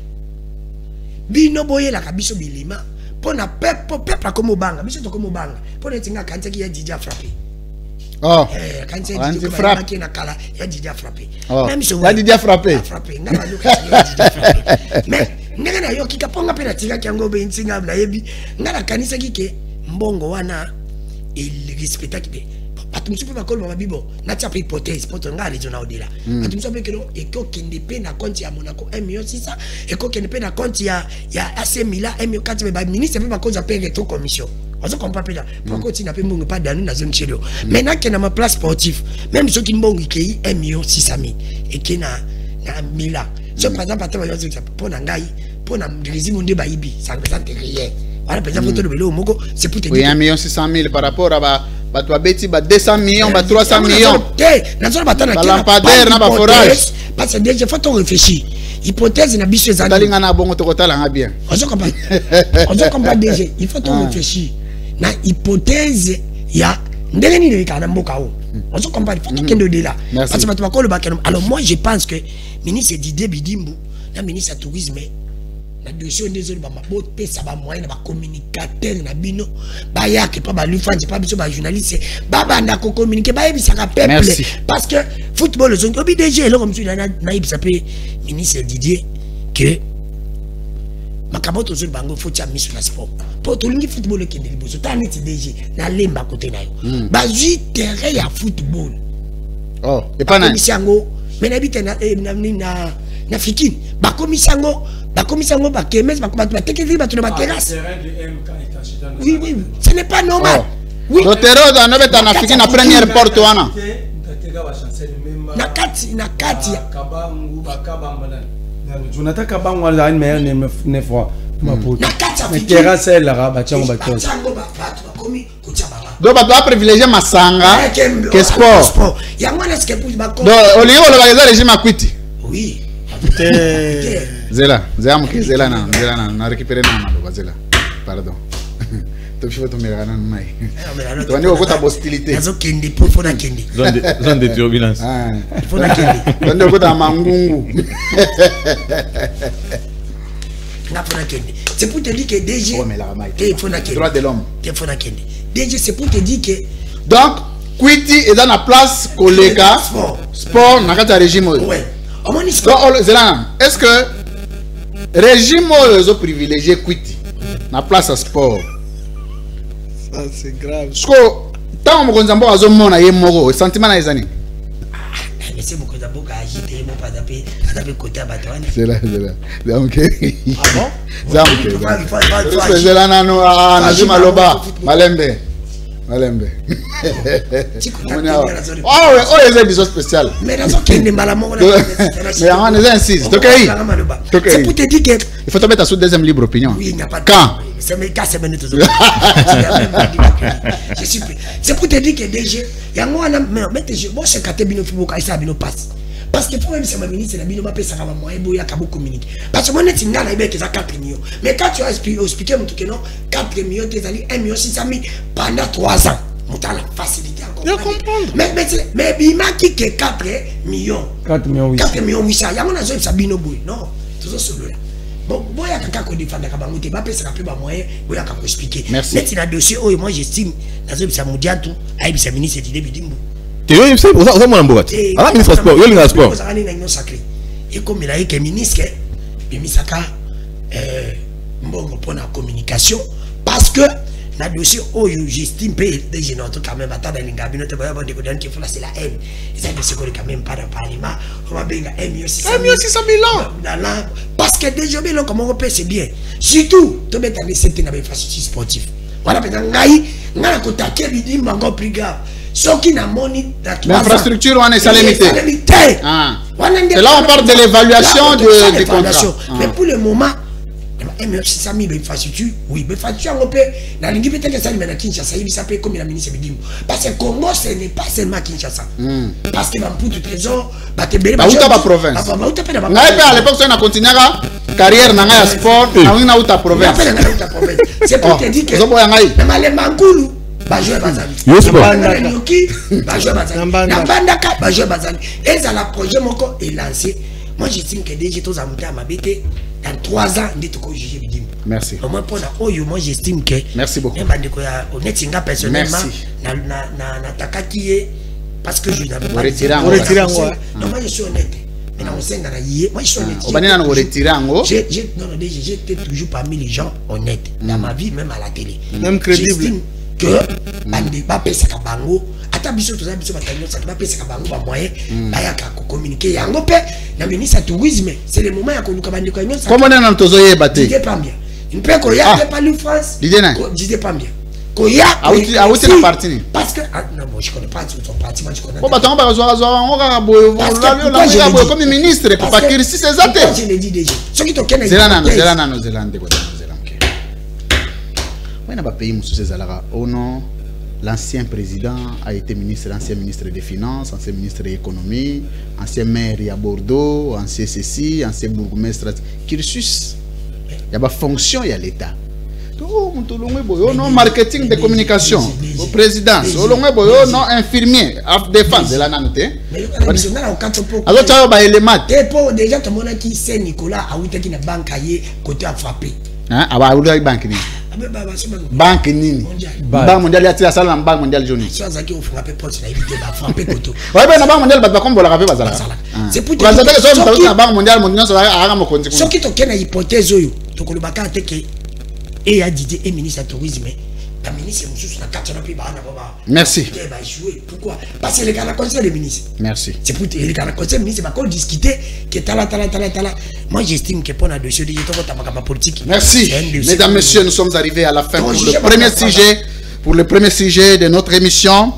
bino boye la kabiso bilima pour na peuple comme banga biso to comme banga pour netinga kanti ki ya Didier frappé
oh
kanti
Didier frappé
qui na kala ya Didier frappé
même si ya Didier frappé
ngana yo frappé mais ngana yo kika ponga pe na tinga kyango be ntinga na yebi ngana kanisa kike mbongo wana il respecta ki atumso pe bakolo mama bibo na tia pe hypothèse poto nga les ona odela atumso pe kelo e ko kende pe na compte ya Monaco 1,600,000 e ko kende pe na compte ya AC Milan 1,400,000 ba ministre pe bakoza pe retro commission ozo comprend pe là pourquoi tu n'as pas mbongo pas danu na zone chelio maintenant que na ma place sportif même ceux qui mbongo ki 1,600,000 et qui na Milan so par exemple ataba yo pour na ngai pour na régime nde ba ibi ça représente rien voilà par exemple to le belo moko c'est pour te dire
1,600,000 par rapport à ba toi beti ba 200 millions ba 300 millions
na zone batana
ba lampadaire na ba forage
parce que déjà faut on réfléchir hypothèse na biso ezali
talinga na bongo tokotala bien
on se comprend déjà il faut tout réfléchir na hypothèse ya ndenge ni le kana mboka o on se comprend il faut tout kendo de là parce que tu vas ko le bakeno alors moi je pense que ministre Didier Bidimbu na ministre tourisme na dossier des autres ba mabote ça ba moyen ba communicateur na bino ba yake pa ba lufanzi pa biso ba journaliste ba banda ko communiquer ba yebisaka peuple parce que football zone obi DG là comme tu na yebisa pe ministre Didier que makaboto zone bango faut tia mise na sport pour tout lingi football qui ndeli bozo ta neti DG na lemba côté na yo ba ju terrain ya football
oh et pas na
komisango mais na bité na fikini ba komisango ba kemes ba tekeli ba tuna ba terrasse oui ce n'est pas normal oui
le terrain dans notre en Afrique na première porte wana
na kati
Jonathan Kabango a une meilleure ne fois ma pote
na
terrasse là ba tiango ba tiango
donc ba privilégier masanga que sport
ya mwana ce que pour ba
donc au lieu de la régime akwiti
oui
Zela na récupérer na Zela pardon tu fais ton mirana mai tu vas au hostilité
nazo kende pour fona kende
zone de turbulence
fona kende
tu vas au mangungu
na fona kende c'est pour te dire que DG
droit de l'homme
fona kende DG c'est pour te dire que
donc Kwiti est dans la place collègue sport na kata régime
ouais
donc est-ce que régime les privilégié Kwiti na place à sport
ça c'est grave
parce que tant on konzambo azomona ye moko sentiment na ezani
mais c'est beaucoup d'abord agité mon pas d'appel côté abattoir
c'est là donc
ah bon
c'est là nano nazima loba malembe oh ouais des spécial
mais dans ce des malamons
mais on les insiste
c'est pour te dire que
il faut te mettre sous deuxième libre opinion
oui il n'y a pas de
quand
c'est mes cas c'est maintenant je suis c'est pour te dire que DG ya moi mais moi c'est quand bino fiboka isa bino passe parce que pour même c'est ma ministre la bino mapesa kama moyen boya kabo communiquer parce que moi net ngana ibeke za 4 millions mais quand tu as expliqué mon truc non 4 millions tes ali 1 million 600 000 pendant 3 ans monta la facilité encore mais bima qui que 4 millions
4 millions
800 ya mona zo sabino boy non tout ça solo là bon boya kaka ko défendre ka bango te ba pesa ka pe ba moyen boya ka ko expliquer mais c'est un dossier oh moi j'estime nazo bisa mudiatu ai bisa ministre Didier Bidimbu
yo il sait ça mon ambogati ala ministre sport yo linga sport
ça ani na ino sacré et comme il a été ministre bimisaka mbongo pour la communication parce que na dossier oh j'estime paye des gens quand même attendre linga bino te ba de kodani qui faut là c'est la haine ça dossier ko quand même pas dans parlement on va benga 1 million 600 000 parce que déjà bien comment on peut c'est bien surtout to mettre en c'était na infrastructure sportive voilà pendant ngai ko taquer Bidimbu encore plus grave ce qui n'a moni
l'infrastructure on est salamité c'est là on parle de l'évaluation du contrat
mais pour le moment si ça mis l'infrastructure oui mais infrastructure on peut la ligue peut-être ça mais na Kinshasa il s'appelle comme la ministre Bidimbu parce que Congo ce n'est pas seulement Kinshasa parce que dans tout trésor ba te bere ba
province à l'époque ça on a continué carrière na ya sport na uta province
c'est pour te dire que na malemba ngulu bajouer bazali Nambandaka bajouer bazali et ça la projet moko est lancé moi j'estime que déjà tous amuta mabete dans 3 ans ndito ko juger Bidimbu
merci
au moins pour la oyo moi j'estime que
merci beaucoup
ndeko ya honnêtement personnellement na takaki parce que je n'avais pas
retiré
non moi je suis honnête mais na osenga na yé moi je suis honnête
obanina na retirer ngo
j'étais toujours parmi les gens honnêtes dans ma vie même à la télé
même crédible
que bande ba pesa ka bango ata biso to za biso batanyo ça ba pesa ka bango ba moyen ba ya ka communiquer yango pe na ministre tourisme c'est le moment ya ko luka bande ko nyonso
comment on tozo yeba te
Didier pas bien une peu ko ya pas lu France Didier pas bien ko ya
a aussi la partie
parce que non moi je connais pas ton parti moi je connais
bon batango ba zo on ga boyo la boyo comme ministre pour pas qu'il si c'est ça
je l'ai dit déjà ce qui to kena
Zélande na ba pays musu ezalaka oh non L'ancien président a été ministre, ancien ministre des Finances, ancien ministre de l'économie, ancien maire à Bordeaux, ancien ceci, ancien bourgmestre. Cursus, il y a pas fonction, il y a l'État. Non marketing de communication, au président, non infirmier, défense de la nanité. Alors tu as un élément.
Déjà tout le monde qui sait Nicolas a outé qui na banque aillé côté à frapper.
Hein, ah bah outé banque ni. Banque ni. Banque mondiale ya tira sala banque mondiale jaune.
Si on a qui on frapper porte na éviter ba frapper côté.
Ouais ben na banque mondiale ba comme bola rapper bazala.
C'est pour
te dire que la banque mondiale mondiale ça a mo konti.
Ce qui to kena hypothèse oyo to ko le baka teke et a dit et ministre du tourisme la ministre la carte
merci.
Pourquoi? Parce que les gars conseil des ministres.
Merci.
C'est pour les gars conseil des ministres va discuter que tala. Moi j'estime que pour la dossier de ma politique.
Merci. Mesdames, messieurs, nous sommes arrivés à la fin pour le premier sujet de notre émission.